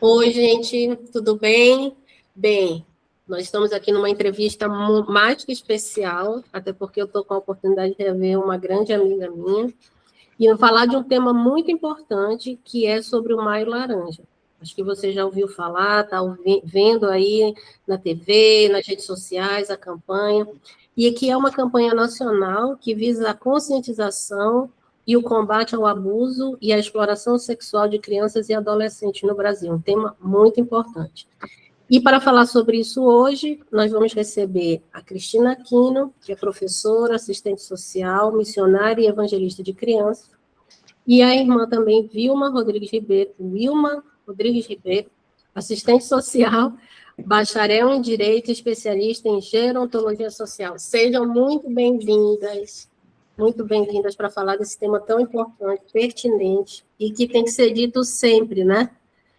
Oi, gente, tudo bem? Bem, nós estamos aqui numa entrevista mais que especial, até porque eu estou com a oportunidade de rever uma grande amiga minha, e eu vou falar de um tema muito importante, que é sobre o Maio Laranja. Acho que você já ouviu falar, está vendo aí na TV, nas redes sociais, a campanha, e que é uma campanha nacional que visa a conscientização e o combate ao abuso e à exploração sexual de crianças e adolescentes no Brasil, um tema muito importante. E para falar sobre isso hoje, nós vamos receber a Cristina Aquino, que é professora, assistente social, missionária e evangelista de crianças, e a irmã também, Wilma Rodrigues Ribeiro, assistente social, bacharel em Direito e especialista em Gerontologia Social. Sejam muito bem-vindas para falar desse tema tão importante, pertinente, e que tem que ser dito sempre, né?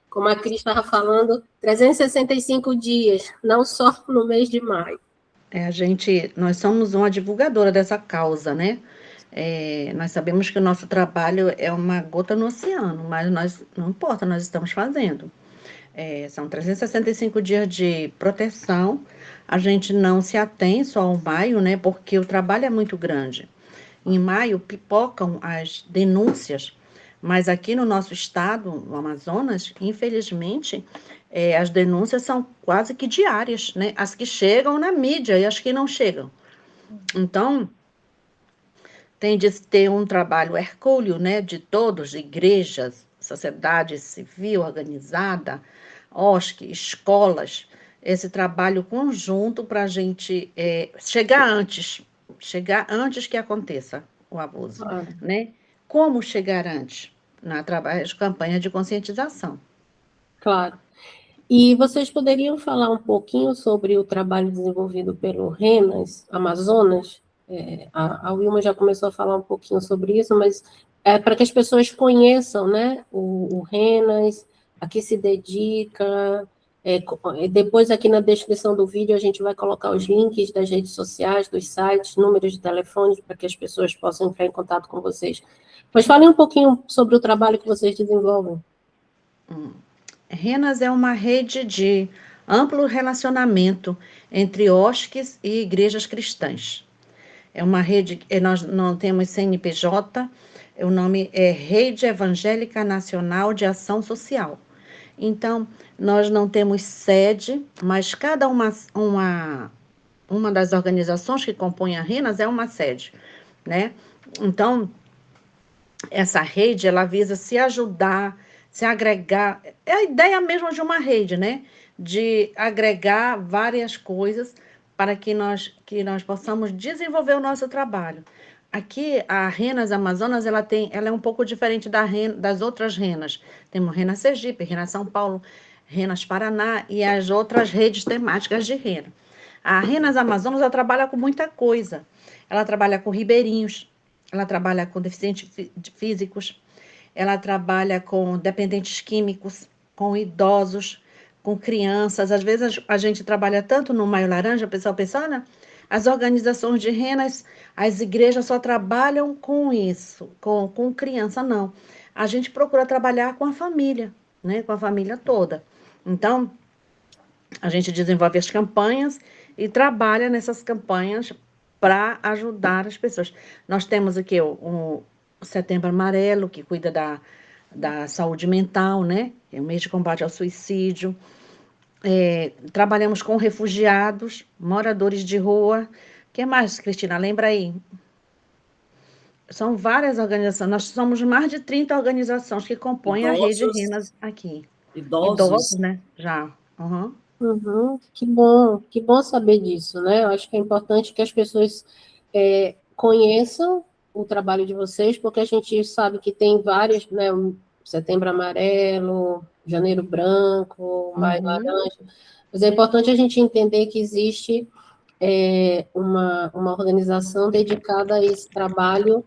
Como a Cris estava falando, 365 dias, não só no mês de maio. Nós somos uma divulgadora dessa causa, né? Nós sabemos que o nosso trabalho é uma gota no oceano, mas não importa, nós estamos fazendo. São 365 dias de proteção. A gente não se atém só ao maio, né? Porque o trabalho é muito grande. Em maio pipocam as denúncias, mas aqui no nosso estado, no Amazonas, infelizmente, as denúncias são quase que diárias, né? As que chegam na mídia e as que não chegam. Então, tem de ter um trabalho hercúleo, né, de todos, igrejas, sociedade civil organizada, OSC, escolas, esse trabalho conjunto para a gente chegar antes que aconteça o abuso, Claro. né? Como chegar antes? Através de campanha de conscientização. Claro. E vocês poderiam falar um pouquinho sobre o trabalho desenvolvido pelo Renas Amazonas? A Wilma já começou a falar um pouquinho sobre isso, mas para que as pessoas conheçam, né, o Renas, a que se dedica. Depois, aqui na descrição do vídeo, a gente vai colocar os links das redes sociais, dos sites, números de telefones, para que as pessoas possam entrar em contato com vocês. Mas falem um pouquinho sobre o trabalho que vocês desenvolvem. Renas é uma rede de amplo relacionamento entre OSCs e igrejas cristãs. É uma rede, nós não temos CNPJ, o nome é Rede Evangélica Nacional de Ação Social. Então, nós não temos sede, mas cada uma das organizações que compõem a Renas é uma sede, né? Então, essa rede, ela visa se ajudar, se agregar, é a ideia mesmo de uma rede, né? De agregar várias coisas para que nós possamos desenvolver o nosso trabalho. Aqui, a Renas Amazonas, ela é um pouco diferente das outras Renas. Temos Renas Sergipe, Renas São Paulo, Renas Paraná e as outras redes temáticas de Rena. A Renas Amazonas, ela trabalha com muita coisa. Ela trabalha com ribeirinhos, ela trabalha com deficientes físicos, ela trabalha com dependentes químicos, com idosos, com crianças. Às vezes a gente trabalha tanto no Maio Laranja, o pessoal pensa, né? As organizações de renas, as igrejas só trabalham com isso, com criança, não. A gente procura trabalhar com a família, né? Com a família toda. Então, a gente desenvolve as campanhas e trabalha nessas campanhas para ajudar as pessoas. Nós temos aqui o Setembro Amarelo, que cuida da saúde mental, né? É o mês de combate ao suicídio. Trabalhamos com refugiados, moradores de rua. O que mais, Cristina? Lembra aí? São várias organizações. Nós somos mais de 30 organizações que compõem a rede Idosos, Renas aqui. Idosos, idosos, né? Já. Uhum. Uhum, que bom saber disso, né? Eu acho que é importante que as pessoas conheçam o trabalho de vocês, porque a gente sabe que tem várias, né? O Setembro Amarelo, Janeiro Branco, Maio Uhum. Laranja, mas é importante a gente entender que existe uma organização dedicada a esse trabalho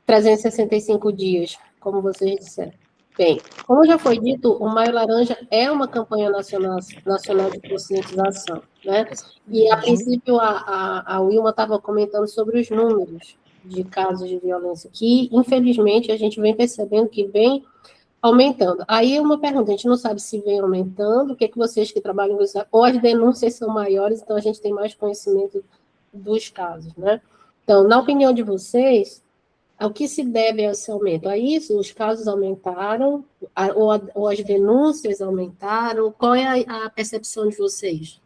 365 dias, como vocês disseram. Bem, como já foi dito, o Maio Laranja é uma campanha nacional de conscientização, né? E, a princípio, a Wilma estava comentando sobre os números de casos de violência, que, infelizmente, a gente vem percebendo que vem aumentando. Aí uma pergunta, a gente não sabe se vem aumentando, o que vocês que trabalham com isso, ou as denúncias são maiores, então a gente tem mais conhecimento dos casos, né? Então, na opinião de vocês, ao que se deve esse aumento? A isso, os casos aumentaram, ou as denúncias aumentaram? Qual é a percepção de vocês?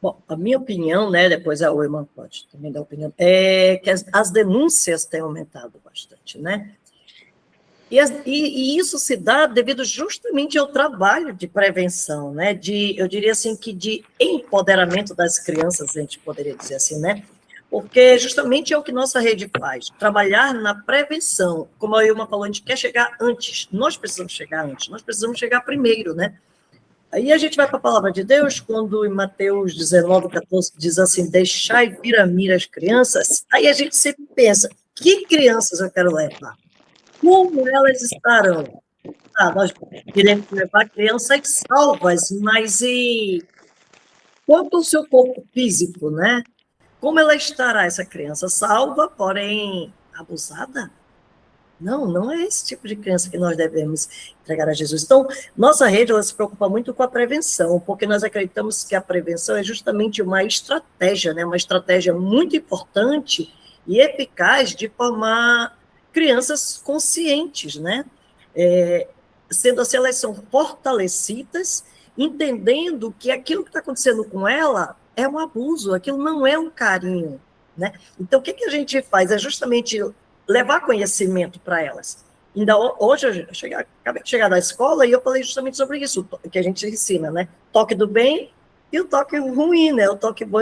Bom, a minha opinião, né, depois a Wilma pode também dar opinião, é que as denúncias têm aumentado bastante, né? E isso se dá devido justamente ao trabalho de prevenção, né? Eu diria assim que de empoderamento das crianças, a gente poderia dizer assim, né? Porque justamente é o que nossa rede faz, trabalhar na prevenção. Como a Ilma falou, a gente quer chegar antes, nós precisamos chegar antes, nós precisamos chegar primeiro, né? Aí a gente vai para a palavra de Deus, quando em Mateus 19:14 diz assim, deixai vir a mim as crianças, aí a gente sempre pensa, que crianças eu quero levar? Como elas estarão? Nós queremos levar crianças salvas, mas e quanto ao seu corpo físico, né? Como ela estará, essa criança salva, porém abusada? Não, não é esse tipo de criança que nós devemos entregar a Jesus. Então, nossa rede ela se preocupa muito com a prevenção, porque nós acreditamos que a prevenção é justamente uma estratégia, né? Uma estratégia muito importante e eficaz de formar crianças conscientes, né? Sendo assim, elas são fortalecidas, entendendo que aquilo que está acontecendo com ela é um abuso, aquilo não é um carinho, né? Então, o que a gente faz? É justamente levar conhecimento para elas. Ainda hoje, acabei de chegar da escola e eu falei justamente sobre isso, que a gente ensina, né? Toque do bem e o toque ruim, né? O toque bom,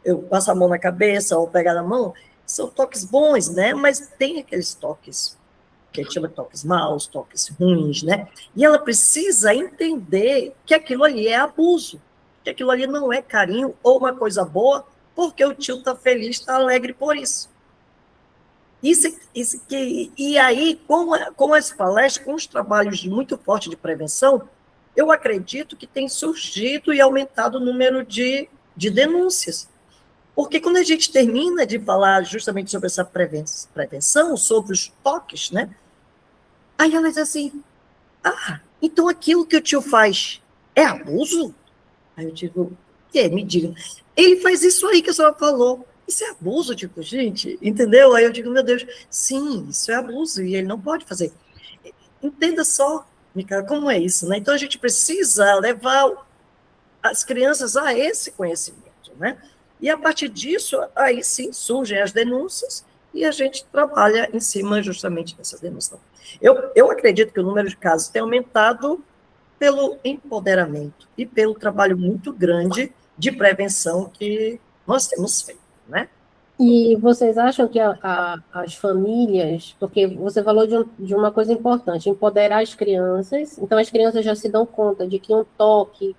eu passo a mão na cabeça ou pegar na mão, são toques bons, né? Mas tem aqueles toques que a gente chama de toques maus, toques ruins, né? E ela precisa entender que aquilo ali é abuso, que aquilo ali não é carinho ou uma coisa boa, porque o tio está feliz, está alegre por isso. E aí, com as palestras, com os trabalhos muito fortes de prevenção, eu acredito que tem surgido e aumentado o número de denúncias. Porque quando a gente termina de falar justamente sobre essa prevenção, sobre os toques, né? Aí ela diz assim, então aquilo que o tio faz é abuso? Aí eu digo, me diga, ele faz isso aí que a senhora falou. Isso é abuso, tipo, gente, entendeu? Aí eu digo, meu Deus, sim, isso é abuso e ele não pode fazer. Entenda só, Micaela, como é isso, né? Então a gente precisa levar as crianças a esse conhecimento, né? E a partir disso, aí sim surgem as denúncias e a gente trabalha em cima justamente dessas denúncias. Eu acredito que o número de casos tem aumentado pelo empoderamento e pelo trabalho muito grande de prevenção que nós temos feito, né? E vocês acham que as famílias, porque você falou de uma coisa importante, empoderar as crianças, então as crianças já se dão conta de que um toque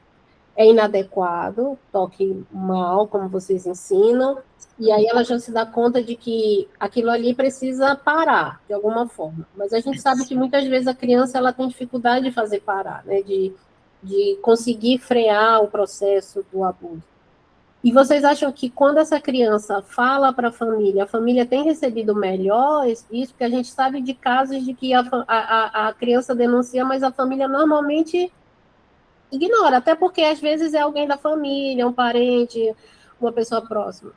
é inadequado, toque mal, como vocês ensinam, e aí ela já se dá conta de que aquilo ali precisa parar, de alguma forma. Mas a gente sabe que muitas vezes a criança ela tem dificuldade de fazer parar, né? De conseguir frear o processo do abuso. E vocês acham que quando essa criança fala para a família tem recebido melhor isso? Porque a gente sabe de casos de que a criança denuncia, mas a família normalmente ignora, até porque às vezes é alguém da família, um parente, uma pessoa próxima.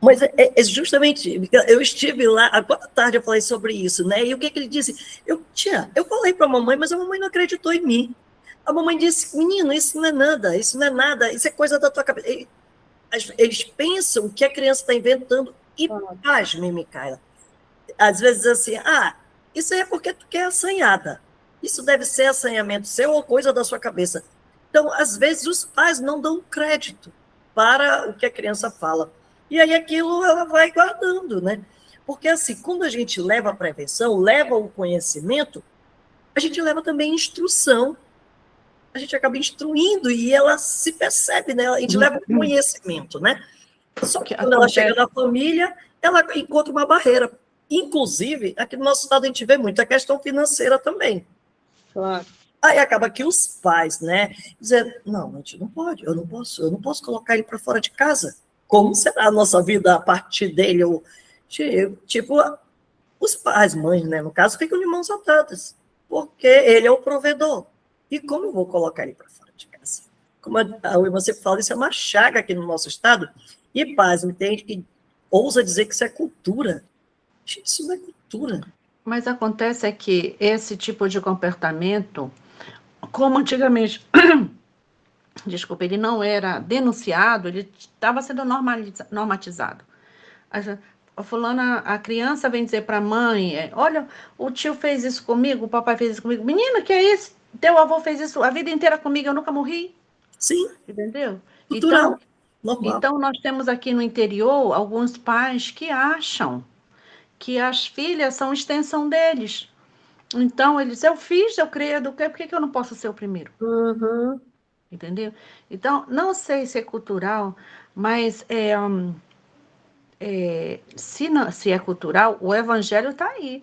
Mas é justamente, eu estive lá, agora à tarde eu falei sobre isso, né? E o que ele disse? Eu falei para a mamãe, mas a mamãe não acreditou em mim. A mamãe disse, menino, isso não é nada, isso é coisa da tua cabeça. Eles pensam que a criança está inventando e pasme, Micaela. Às vezes assim, isso é porque tu quer assanhada. Isso deve ser assanhamento seu ou coisa da sua cabeça. Então, às vezes, os pais não dão crédito para o que a criança fala. E aí aquilo ela vai guardando, né? Porque assim, quando a gente leva a prevenção, leva o conhecimento, a gente leva também instrução. A gente acaba instruindo e ela se percebe, né? A gente leva o conhecimento, né? Só que quando ela chega na família, ela encontra uma barreira. Inclusive, aqui no nosso estado a gente vê muito a questão financeira também. Claro. Aí acaba que os pais, né, dizendo, não, a gente não pode, eu não posso colocar ele para fora de casa. Como será a nossa vida a partir dele? Tipo, os pais, mães, né, no caso, ficam de mãos atadas. porque ele é o provedor. E como eu vou colocar ele para fora de casa? Como a Wilma sempre fala, isso é uma chaga aqui no nosso estado. E, paz, entende que ousa dizer que isso é cultura. Gente, isso não é cultura. Mas acontece é que esse tipo de comportamento, como antigamente, desculpa, ele não era denunciado, ele estava sendo normatizado. A fulana, a criança vem dizer para a mãe, olha, o tio fez isso comigo, o papai fez isso comigo. Menina, que é isso? Teu avô fez isso a vida inteira comigo, eu nunca morri. Sim. Entendeu? Cultural. Normal. Então, nós temos aqui no interior alguns pais que acham que as filhas são extensão deles. Então, eles, eu fiz, eu criei, por que eu não posso ser o primeiro? Uhum. Entendeu? Então, não sei se é cultural, mas se é cultural, o evangelho está aí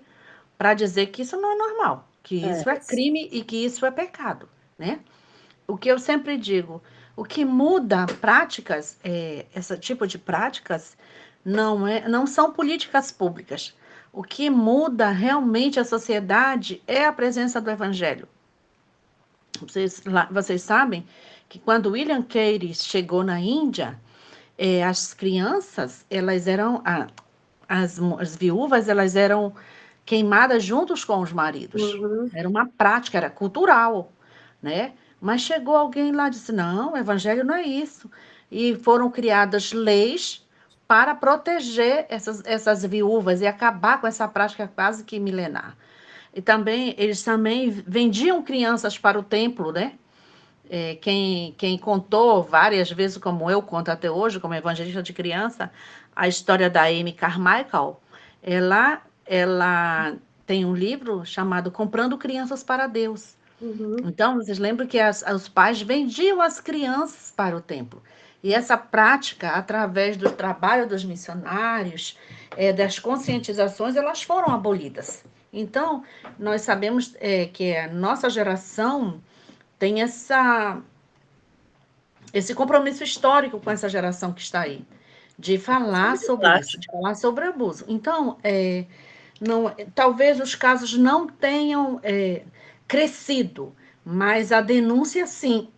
para dizer que isso não é normal, que isso é crime e que isso é pecado, né? O que eu sempre digo, o que muda práticas, esse tipo de práticas, não são políticas públicas. O que muda realmente a sociedade é a presença do evangelho. Vocês sabem que quando William Carey chegou na Índia, as crianças, elas eram, as viúvas, elas eram queimadas juntos com os maridos. Uhum. Era uma prática, era cultural, né? Mas chegou alguém lá e disse, não, o evangelho não é isso. E foram criadas leis para proteger essas viúvas e acabar com essa prática quase que milenar. E também, eles também vendiam crianças para o templo, né? Quem contou várias vezes, como eu conto até hoje, como evangelista de criança, a história da Amy Carmichael, ela tem um livro chamado Comprando Crianças para Deus. Uhum. Então, vocês lembram que os pais vendiam as crianças para o templo. E essa prática, através do trabalho dos missionários, das conscientizações, elas foram abolidas. Então, nós sabemos que a nossa geração tem esse compromisso histórico com essa geração que está aí, de falar sobre isso, de falar sobre abuso. Então, talvez os casos não tenham crescido, mas a denúncia, sim,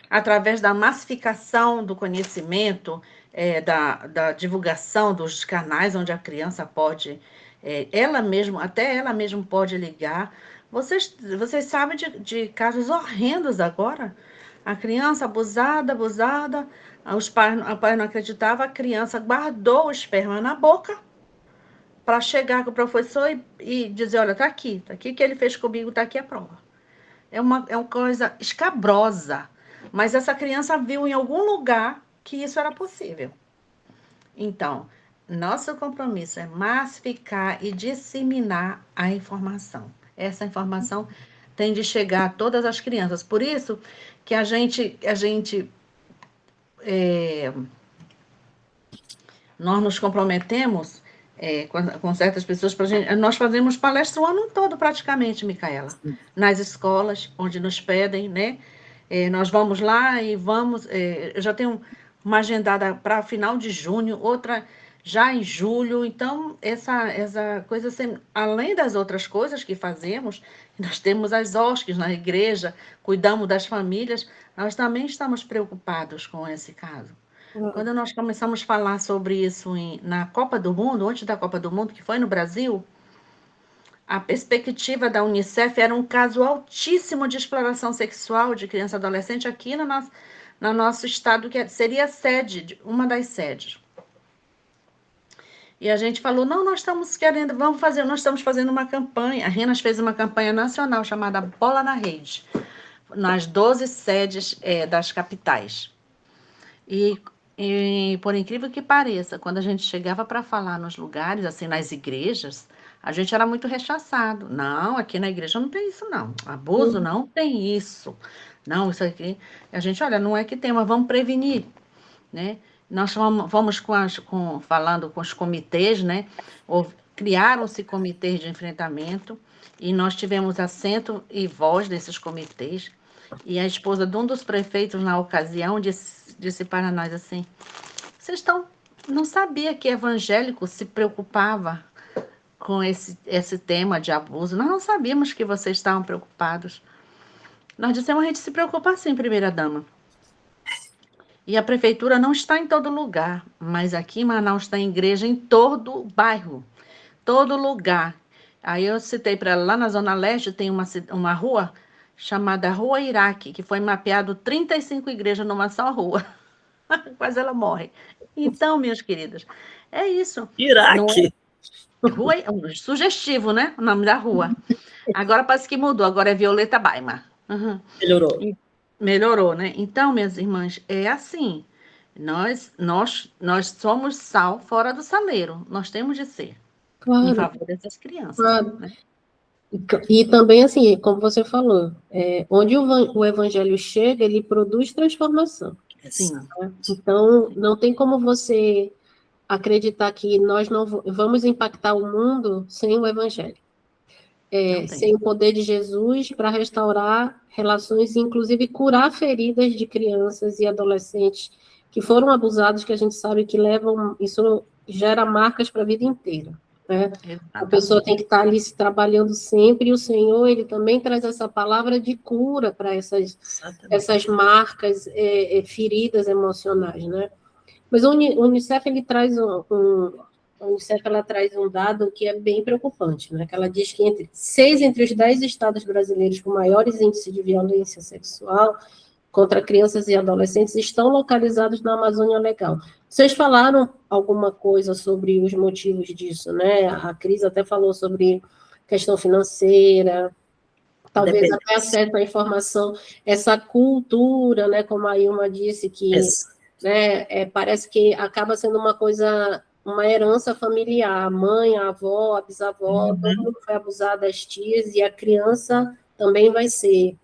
através da massificação do conhecimento, da divulgação dos canais onde a criança pode, até ela mesma pode ligar. Vocês sabem de casos horrendos agora? A criança abusada, a pai não acreditava, a criança guardou o esperma na boca para chegar com o professor e dizer, olha, tá aqui o que ele fez comigo, tá aqui a prova. É uma coisa escabrosa, mas essa criança viu em algum lugar que isso era possível. Então, nosso compromisso é massificar e disseminar a informação. Essa informação tem de chegar a todas as crianças. Por isso que a gente nós nos comprometemos com certas pessoas para gente. Nós fazemos palestra o ano todo, praticamente, Micaela, nas escolas, onde nos pedem, né? Nós vamos lá e vamos. Eu já tenho uma agendada para final de junho, outra já em julho. Então, essa coisa, assim, além das outras coisas que fazemos, nós temos as OSCs na igreja, cuidamos das famílias, nós também estamos preocupados com esse caso. Quando nós começamos a falar sobre isso na Copa do Mundo, antes da Copa do Mundo, que foi no Brasil, a perspectiva da Unicef era um caso altíssimo de exploração sexual de criança e adolescente aqui no nosso estado, que seria a sede, uma das sedes. E a gente falou, não, nós estamos fazendo uma campanha. A Renas fez uma campanha nacional chamada Bola na Rede, nas 12 sedes das capitais. E por incrível que pareça, quando a gente chegava para falar nos lugares, assim, nas igrejas, a gente era muito rechaçado. Não, aqui na igreja não tem isso, não. Abuso não tem isso. Não, isso aqui. A gente, olha, não é que tem, mas vamos prevenir, né? Nós vamos falando com os comitês, né? Criaram-se comitês de enfrentamento e nós tivemos assento e voz desses comitês. E a esposa de um dos prefeitos, na ocasião, disse para nós assim, não sabia que evangélico se preocupava com esse tema de abuso. Nós não sabíamos que vocês estavam preocupados. Nós dissemos, a gente se preocupa sim, primeira-dama. E a prefeitura não está em todo lugar, mas aqui em Manaus está em igreja em todo bairro, todo lugar. Aí eu citei para ela, lá na Zona Leste tem uma rua chamada Rua Iraque, que foi mapeado 35 igrejas numa só rua. Quase ela morre. Então, minhas queridas, é isso. Iraque. Rua, sugestivo, né? O nome da rua. Agora parece que mudou, agora é Violeta Baima. Uhum. Melhorou. Melhorou, né? Então, minhas irmãs, é assim. Nós somos sal fora do saleiro. Nós temos de ser. Claro. Em favor dessas crianças. Claro. Né? E também, assim, como você falou, onde o evangelho chega, ele produz transformação. Sim. Né? Então, não tem como você acreditar que nós não vamos impactar o mundo sem o evangelho. Sem o poder de Jesus para restaurar relações e, inclusive, curar feridas de crianças e adolescentes que foram abusados, que a gente sabe que isso gera marcas para a vida inteira. Né? A pessoa tem que estar ali se trabalhando sempre, e o Senhor, ele também traz essa palavra de cura para essas marcas, feridas emocionais, né? Mas o Unicef, ele traz a Unicef, ela traz um dado que é bem preocupante, né? Que ela diz que 6 entre os 10 estados brasileiros com maiores índices de violência sexual contra crianças e adolescentes estão localizados na Amazônia Legal. Vocês falaram alguma coisa sobre os motivos disso, né? A Cris até falou sobre questão financeira, talvez até acesso à informação, essa cultura, né? Como a Ilma disse, que né, parece que acaba sendo uma herança familiar. A mãe, a avó, a bisavó, todo mundo foi abusado, as tias, e a criança também vai ser.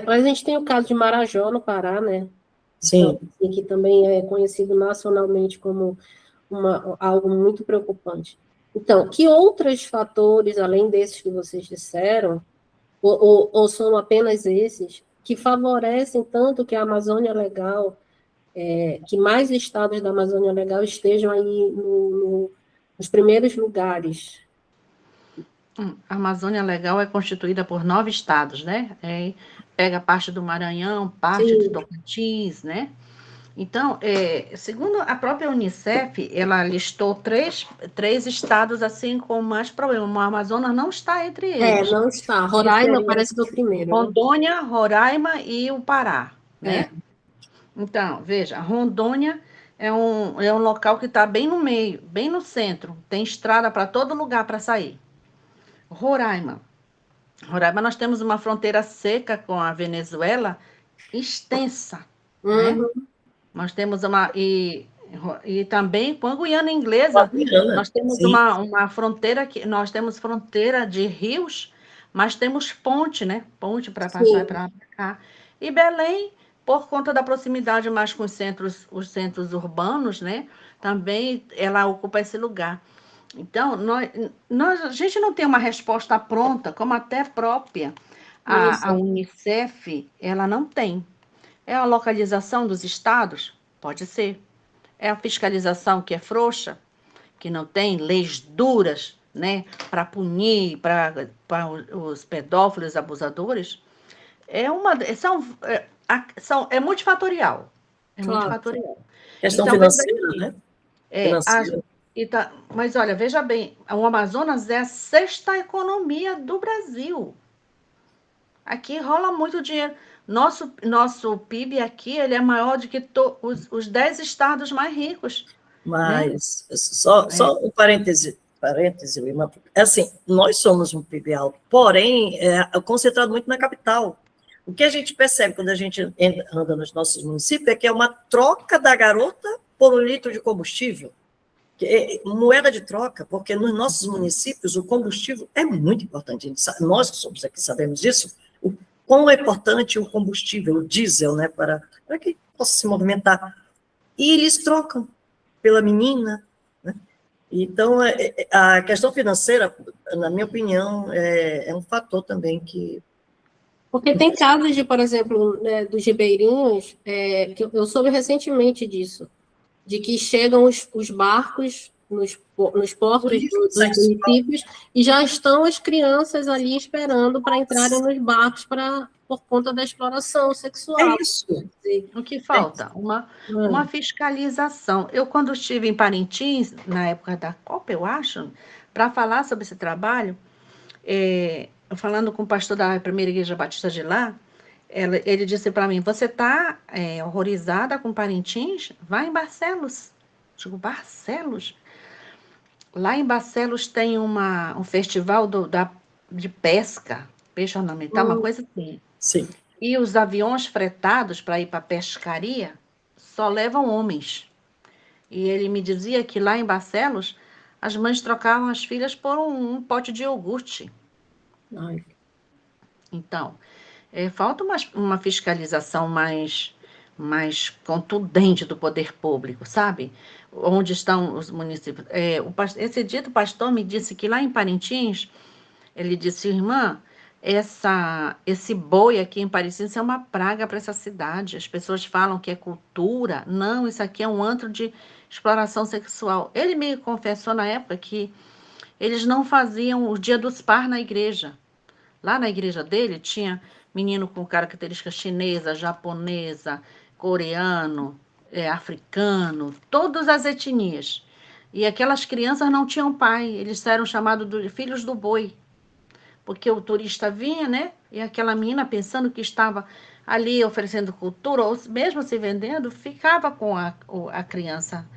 Mas a gente tem o caso de Marajó, no Pará, né? Sim. Então, que também é conhecido nacionalmente como algo muito preocupante. Então, que outros fatores, além desses que vocês disseram, ou são apenas esses, que favorecem tanto que a Amazônia Legal, que mais estados da Amazônia Legal estejam aí nos primeiros lugares? A Amazônia Legal é constituída por 9 estados, né? Pega parte do Maranhão, parte de Tocantins, né? Então, segundo a própria Unicef, ela listou três estados assim com mais problemas. O Amazonas não está entre eles. Não está. Roraima parece que é o primeiro. Rondônia, Roraima e o Pará, né? Então, veja, Rondônia é um local que está bem no meio, bem no centro. Tem estrada para todo lugar para sair. Roraima, nós temos uma fronteira seca com a Venezuela extensa, né? Nós temos e também com a Guiana Inglesa, nós temos uma fronteira nós temos fronteira de rios, mas temos ponte, né? Ponte para passar para cá. E Belém, por conta da proximidade mais com os centros urbanos, né? Também ela ocupa esse lugar. Então, a gente não tem uma resposta pronta, como até própria a Unicef, ela não tem. É a localização dos estados? Pode ser. É a fiscalização que é frouxa, que não tem leis duras, né, para punir para os pedófilos, abusadores? É multifatorial. Multifatorial. Questão financeira, né? Mas olha, veja bem, o Amazonas é a 6ª economia do Brasil. Aqui rola muito dinheiro. Nosso PIB aqui, ele é maior do que os 10 estados mais ricos. Mas, né? só um parêntese, assim, nós somos um PIB alto, porém, concentrado muito na capital. O que a gente percebe quando a gente anda nos nossos municípios é que é uma troca da garota por um litro de combustível. Moeda de troca, porque nos nossos municípios o combustível é muito importante. Nós que somos aqui sabemos disso, o quão é importante o combustível, o diesel, né, para que possa se movimentar. E eles trocam pela menina, né? Então, a questão financeira, na minha opinião, é um fator também que... Porque tem casos de, por exemplo, né, dos ribeirinhos, que eu soube recentemente disso, de que chegam os barcos nos portos Turismo dos sexual. municípios, e já estão as crianças ali esperando para entrarem nos barcos por conta da exploração É sexual. isso. O que falta? Uma Hum. fiscalização. Eu, quando estive em Parintins, na época da Copa, eu acho, para falar sobre esse trabalho, falando com o pastor da Primeira Igreja Batista de lá, ele disse para mim, você está horrorizada com Parintins? Vai em Barcelos. Eu digo, Barcelos? Lá em Barcelos tem um festival de pesca, peixe ornamental, uma coisa assim. Sim. E os aviões fretados para ir para a pescaria só levam homens. E ele me dizia que lá em Barcelos, as mães trocavam as filhas por um pote de iogurte. Ai. Então, falta uma fiscalização mais contundente do poder público, sabe? Onde estão os municípios. Esse dito pastor me disse que lá em Parintins, ele disse, irmã, esse boi aqui em Parintins é uma praga para essa cidade. As pessoas falam que é cultura. Não, isso aqui é um antro de exploração sexual. Ele me confessou na época que eles não faziam o Dia dos Pais na igreja. Lá na igreja dele tinha menino com característica chinesa, japonesa, coreano, africano, todas as etnias. E aquelas crianças não tinham pai, eles eram chamados de filhos do boi. Porque o turista vinha, né? E aquela menina, pensando que estava ali oferecendo cultura, ou mesmo se vendendo, ficava com a criança,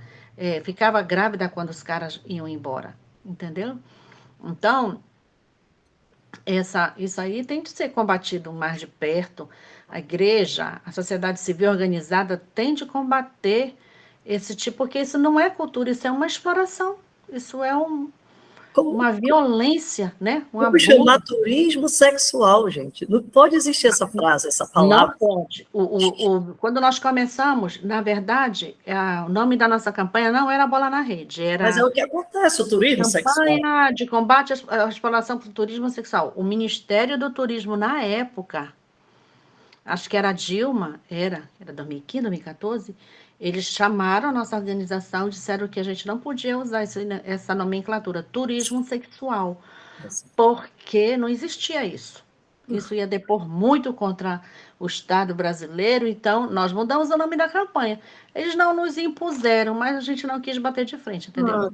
ficava grávida quando os caras iam embora, entendeu? Então, isso aí tem de ser combatido mais de perto. A igreja, a sociedade civil organizada tem de combater esse tipo, porque isso não é cultura, isso é uma exploração, isso é uma violência, né? Um Como abuso. chamar turismo sexual, gente? Não pode existir essa frase, essa palavra. Não pode. Quando nós começamos, na verdade, o nome da nossa campanha não era Bola na Rede, Mas é era o que acontece, o turismo sexual. Campanha de Combate à Exploração do Turismo Sexual. O Ministério do Turismo, na época, acho que era a Dilma, era 2015, 2014, eles chamaram a nossa organização e disseram que a gente não podia usar essa nomenclatura, turismo sexual, porque não existia isso. Isso ia depor muito contra o Estado brasileiro, então nós mudamos o nome da campanha. Eles não nos impuseram, mas a gente não quis bater de frente, entendeu?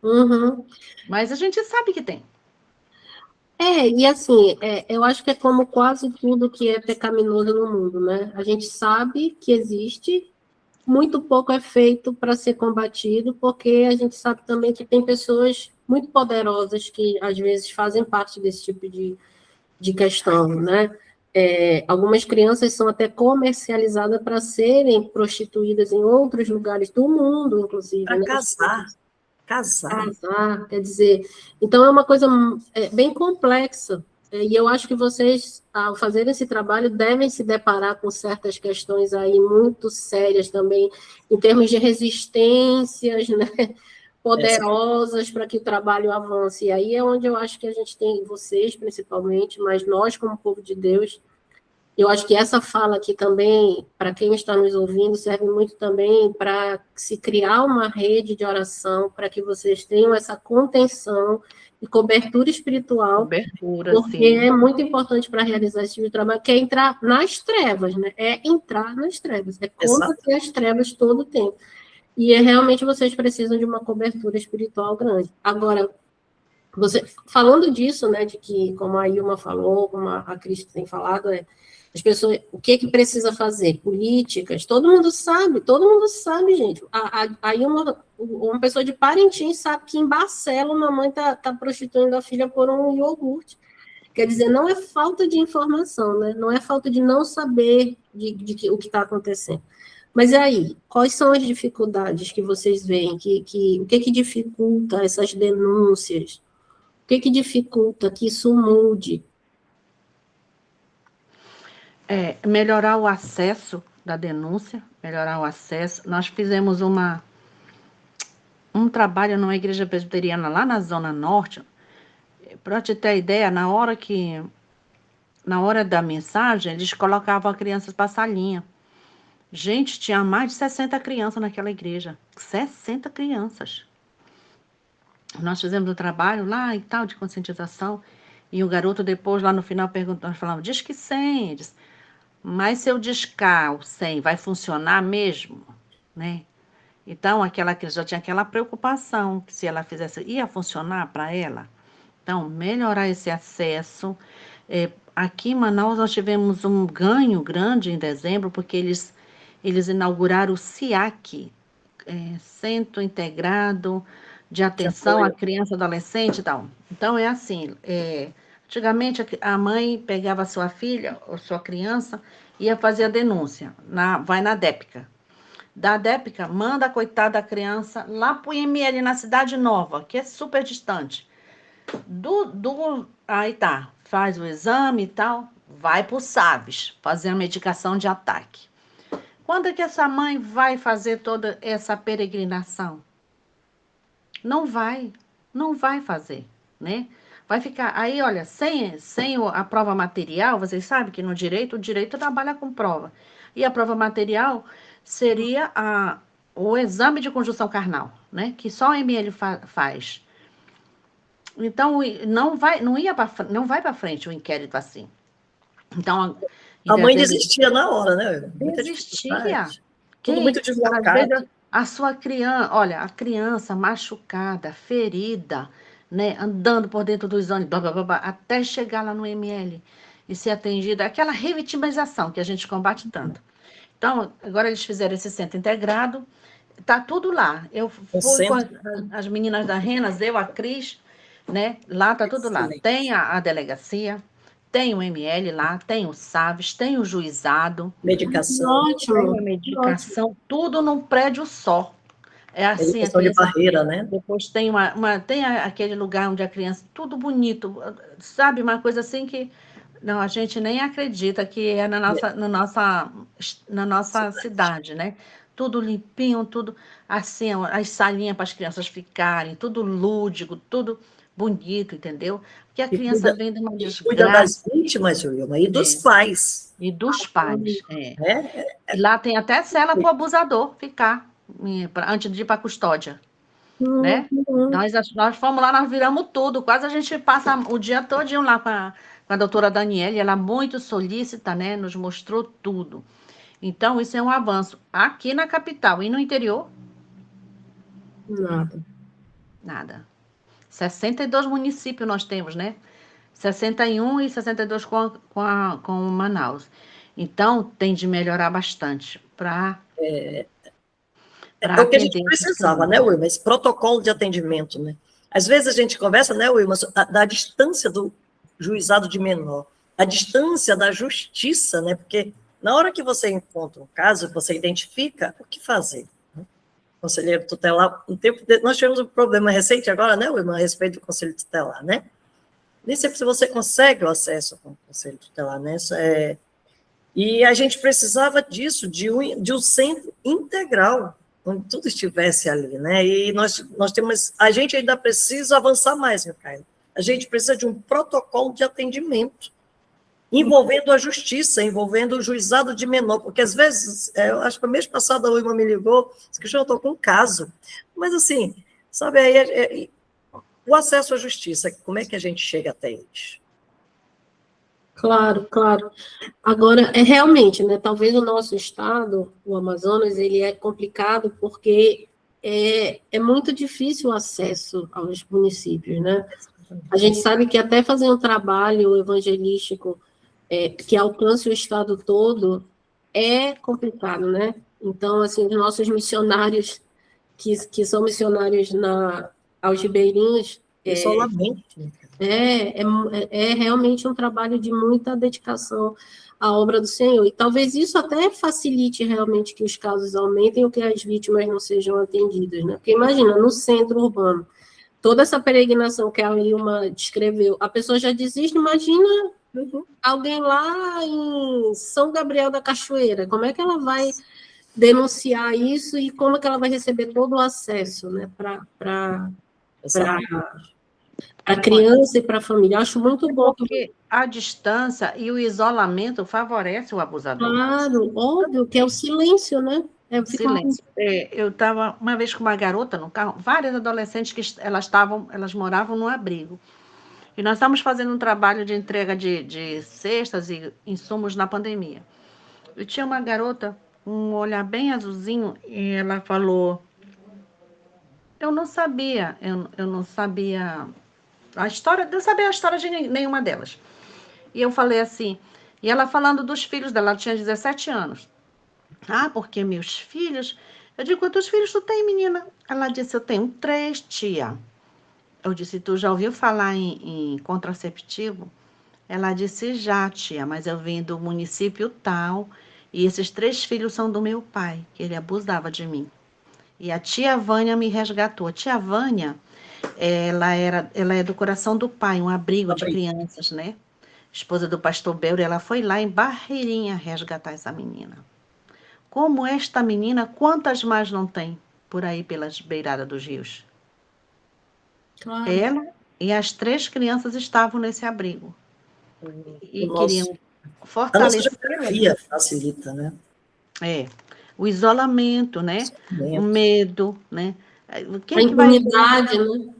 Uhum. Mas a gente sabe que tem. E assim, eu acho que é como quase tudo que é pecaminoso no mundo, né? A gente sabe que existe, muito pouco é feito para ser combatido, porque a gente sabe também que tem pessoas muito poderosas que, às vezes, fazem parte desse tipo de questão, né? Algumas crianças são até comercializadas para serem prostituídas em outros lugares do mundo, inclusive. Para né? casar. Quer dizer, então é uma coisa bem complexa, e eu acho que vocês, ao fazer esse trabalho, devem se deparar com certas questões aí muito sérias também, em termos de resistências, né, poderosas para que o trabalho avance, e aí é onde eu acho que a gente tem, vocês principalmente, mas nós como povo de Deus, eu acho que essa fala aqui também, para quem está nos ouvindo, serve muito também para se criar uma rede de oração, para que vocês tenham essa contenção e cobertura espiritual, porque sim. é muito importante para realizar esse tipo de trabalho, que é entrar nas trevas, né? É entrar nas trevas, é combater as trevas todo o tempo. E realmente vocês precisam de uma cobertura espiritual grande. Agora, falando disso, né, de que, como a Ilma falou, como a Cris tem falado, as pessoas, o que precisa fazer? Políticas, todo mundo sabe, gente. Aí uma pessoa de Parintins sabe que em Barcelos uma mãe tá prostituindo a filha por um iogurte. Quer dizer, não é falta de informação, né? Não é falta de não saber o que está acontecendo. Mas e aí, quais são as dificuldades que vocês veem? O que dificulta essas denúncias? O que dificulta que isso mude? Melhorar o acesso da denúncia, melhorar o acesso. Nós fizemos um trabalho numa igreja presbiteriana lá na Zona Norte. Para te ter ideia, na hora da mensagem, eles colocavam as crianças para a salinha. Gente, tinha mais de 60 crianças naquela igreja. 60 crianças. nós fizemos um trabalho lá e tal, de conscientização, e o garoto depois, lá no final, perguntou, nós falamos, diz que 100, ele disse, mas se eu discar o 100, vai funcionar mesmo, né? Então, aquela criança já tinha aquela preocupação, que se ela fizesse, ia funcionar para ela. Então, melhorar esse acesso. Aqui em Manaus, nós tivemos um ganho grande em dezembro, porque eles inauguraram o CIAC, Centro Integrado de Atenção à Criança e Adolescente e tal. Então, é assim, antigamente a mãe pegava a sua filha ou sua criança, ia fazer a denúncia, vai na DEPCA. Da DEPCA, manda a coitada da criança lá para o IML, na Cidade Nova, que é super distante. Aí tá, faz o exame e tal, vai para o SAVES, fazer a medicação de ataque. Quando é que essa mãe vai fazer toda essa peregrinação? Não vai fazer, né? Vai ficar, aí olha, sem a prova material, vocês sabem que no direito, o direito trabalha com prova. E a prova material seria o exame de conjunção carnal, né? Que só o ML faz. Então, não vai para frente o inquérito assim. Então, a mãe desistia na hora, né? Desistia. Tudo muito deslocado. A sua criança, olha, a criança machucada, ferida, né, andando por dentro dos ônibus, blá, blá, blá, blá, até chegar lá no ML e ser atendida, aquela revitimização que a gente combate tanto. Então, agora eles fizeram esse centro integrado, tá tudo lá. Eu fui com as meninas da Renas, eu, a Cris, né, lá tá tudo lá. Tem a delegacia, tem o ML lá, tem o SAVES, tem o juizado. Medicação. Ótimo. Tem a medicação, ótimo. Tudo num prédio só. É assim. Medicação de barreira, né? Depois tem tem aquele lugar onde a criança, tudo bonito, sabe? Uma coisa assim que não, a gente nem acredita que é na nossa cidade, né? Tudo limpinho, tudo assim, as salinhas para as crianças ficarem, tudo lúdico, tudo bonito, entendeu? Porque a criança vem de uma desgraça. Cuida das vítimas, Wilma, e dos pais. E dos pais, E lá tem até cela para o abusador ficar, antes de ir para a custódia, né? Nós fomos lá, nós viramos tudo, quase a gente passa o dia todinho lá com a doutora Daniele, ela é muito solícita, né? Nos mostrou tudo. Então, isso é um avanço. Aqui na capital e no interior? Nada. 62 municípios nós temos, né? 61 e 62 com Manaus. Então, tem de melhorar bastante para... É o que a gente precisava, né, Wilma? Esse protocolo de atendimento, né? Às vezes a gente conversa, né, Wilma, da distância do juizado de menor, a distância da justiça, né? Porque na hora que você encontra um caso, você identifica o que fazer. Conselheiro tutelar, nós tivemos um problema recente agora, né, Wilma, a respeito do conselho tutelar, né? Nem sempre você consegue o acesso ao conselho tutelar, né? E a gente precisava disso, de um centro integral, onde tudo estivesse ali, né? E nós temos, a gente ainda precisa avançar mais, Micaela. A gente precisa de um protocolo de atendimento, envolvendo a justiça, envolvendo o juizado de menor, porque às vezes, eu acho que no mês passado a Wilma me ligou, disse que eu estou com um caso, mas assim, sabe, aí o acesso à justiça, como é que a gente chega até eles? Claro. Agora, realmente, né, talvez o nosso estado, o Amazonas, ele é complicado porque é muito difícil o acesso aos municípios, né? A gente sabe que até fazer um trabalho evangelístico que alcance o estado todo é complicado, né? Então, assim, os nossos missionários, que são missionários aos ribeirinhos... Isolamento. É realmente um trabalho de muita dedicação à obra do Senhor. E talvez isso até facilite realmente que os casos aumentem ou que as vítimas não sejam atendidas, né? Porque imagina, no centro urbano, toda essa peregrinação que a Wilma descreveu, a pessoa já desiste, imagina alguém lá em São Gabriel da Cachoeira, como é que ela vai denunciar isso e como é que ela vai receber todo o acesso, né, para a criança e para a família. Eu acho muito bom. Porque a distância e o isolamento favorecem o abusador. Claro, óbvio, que é o silêncio, né? Silêncio. Eu estava uma vez com uma garota no carro, várias adolescentes que elas moravam no abrigo. E nós estávamos fazendo um trabalho de entrega de cestas e insumos na pandemia. E tinha uma garota, um olhar bem azulzinho, e ela falou: eu não sabia, eu não sabia a história, eu sabia a história de nenhuma delas. E eu falei assim, e ela falando dos filhos dela, ela tinha 17 anos. Ah, porque meus filhos... Eu digo, quantos filhos tu tem, menina? Ela disse, eu tenho 3, tia. Eu disse, tu já ouviu falar em contraceptivo? Ela disse, já, tia, mas eu vim do município tal, e esses 3 filhos são do meu pai, que ele abusava de mim. E a tia Vânia me resgatou. A tia Vânia, ela é do Coração do Pai, um abrigo de crianças, né? Esposa do pastor Belro, ela foi lá em Barreirinha resgatar essa menina. Como esta menina, quantas mais não tem por aí pelas beiradas dos rios? Claro. Ela e as 3 crianças estavam nesse abrigo. E queriam a nossa fortalecer. geografia facilita, né? O isolamento, né? O medo, né? Quem a que vai impunidade, né?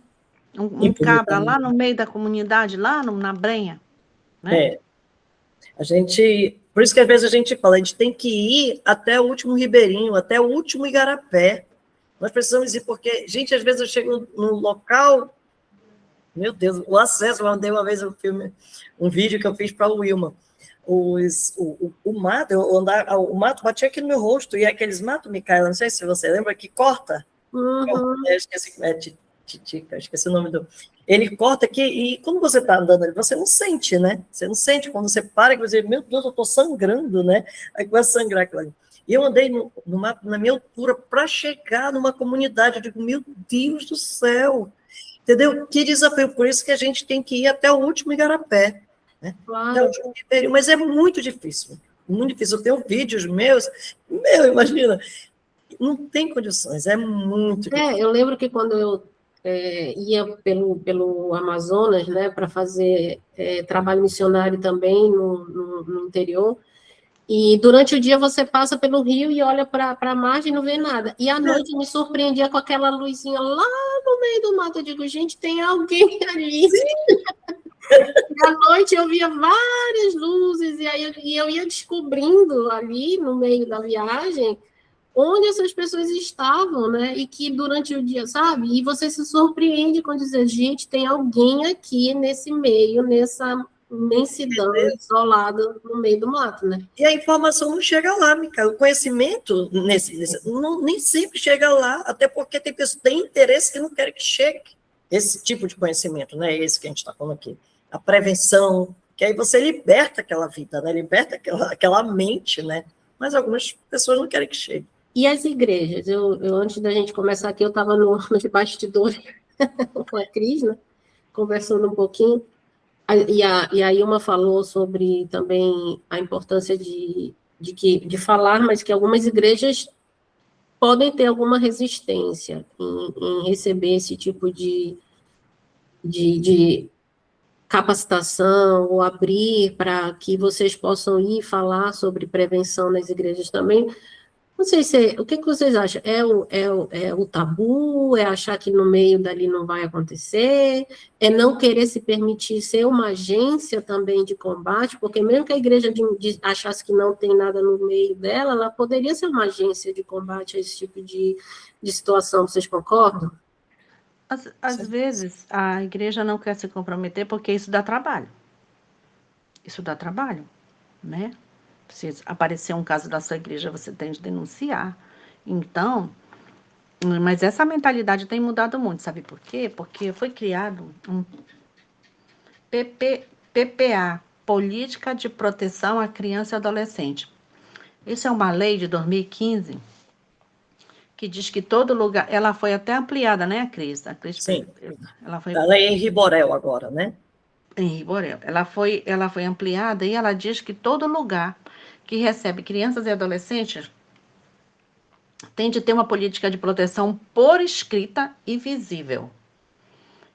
um cabra lá no meio da comunidade, lá na Brenha, né? A gente, por isso que às vezes a gente fala, a gente tem que ir até o último ribeirinho, até o último igarapé. Nós precisamos ir, porque, gente, às vezes eu chego no local, meu Deus, o acesso, eu mandei uma vez um vídeo que eu fiz para o Wilma. O mato, o mato batia aqui no meu rosto, e aqueles matos, Micaela, não sei se você lembra, que corta. Uhum. Eu esqueci, Titica, esqueci o nome do... Ele corta aqui, e quando você está andando ali, você não sente, né? Você não sente, quando você para, e você diz, meu Deus, eu estou sangrando, né? Aí começa a sangrar aquilo ali. E eu andei na minha altura para chegar numa comunidade, eu digo, meu Deus do céu, entendeu? Que desafio, por isso que a gente tem que ir até o último igarapé, né? Claro. Até o último ribeirinho, mas é muito difícil, eu tenho vídeos meus, imagina, não tem condições, é muito difícil. Eu lembro que quando eu ia pelo Amazonas, né, para fazer trabalho missionário também no interior, e durante o dia você passa pelo rio e olha para a margem e não vê nada. E à noite eu me surpreendia com aquela luzinha lá no meio do mato. Eu digo, gente, tem alguém ali. E à noite eu via várias luzes, e aí eu ia descobrindo ali no meio da viagem onde essas pessoas estavam, né? E que durante o dia, sabe? E você se surpreende quando diz, gente, tem alguém aqui nesse meio, nessa imensidão, isolada no meio do mato, né? E a informação não chega lá, Micael. O conhecimento nem sempre chega lá, até porque tem pessoas que têm interesse que não querem que chegue esse tipo de conhecimento, né? Esse que a gente está falando aqui. A prevenção, que aí você liberta aquela vida, né? Liberta aquela mente, né? Mas algumas pessoas não querem que chegue. E as igrejas? Eu antes da gente começar aqui, eu estava nos bastidores com a Cris, né? Conversando um pouquinho. E a Ilma falou sobre também a importância de falar, mas que algumas igrejas podem ter alguma resistência em receber esse tipo de capacitação ou abrir para que vocês possam ir falar sobre prevenção nas igrejas também. Não sei o que vocês acham? É o tabu? É achar que no meio dali não vai acontecer? É não querer se permitir ser uma agência também de combate? Porque mesmo que a igreja achasse que não tem nada no meio dela, ela poderia ser uma agência de combate a esse tipo de situação. Vocês concordam? Às vezes, a igreja não quer se comprometer porque isso dá trabalho. Isso dá trabalho, né? Se aparecer um caso da sua igreja, você tem de denunciar. Então, mas essa mentalidade tem mudado muito, sabe por quê? Porque foi criado um PPA, Política de Proteção à Criança e Adolescente. Isso é uma lei de 2015 que diz que todo lugar... Ela foi até ampliada, né, Cris? Sim. Ela foi... Ela é em Riborel agora, né? Em Riborel. Ela foi ampliada e ela diz que todo lugar que recebe crianças e adolescentes tem de ter uma política de proteção por escrita e visível.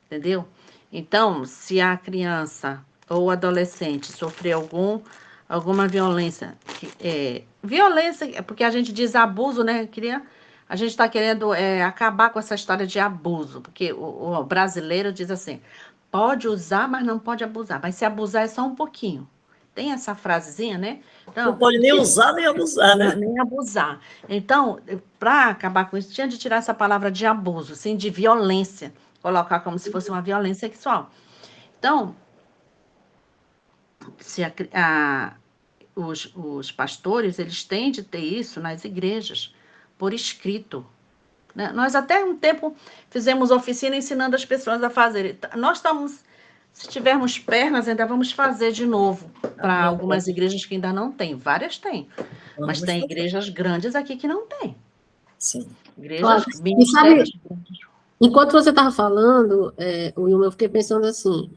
Entendeu? Então, se a criança ou adolescente sofrer alguma violência. Violência, é porque a gente diz abuso, né? A gente está querendo acabar com essa história de abuso, porque o brasileiro diz assim, pode usar, mas não pode abusar. Mas se abusar é só um pouquinho. Tem essa frasezinha, né? Então, não pode nem usar, nem abusar, né? nem abusar. Então, para acabar com isso, tinha de tirar essa palavra de abuso, sim, de violência. Colocar como se fosse uma violência sexual. Então, se os pastores, eles têm de ter isso nas igrejas, por escrito. Né? Nós até um tempo fizemos oficina ensinando as pessoas a fazerem. Nós estamos, se tivermos pernas, ainda vamos fazer de novo para algumas igrejas que ainda não têm. Várias têm, mas tem igrejas grandes aqui que não têm. Sim. Igrejas, claro. ministérios grandes. Enquanto você estava falando, Wilma, eu fiquei pensando assim,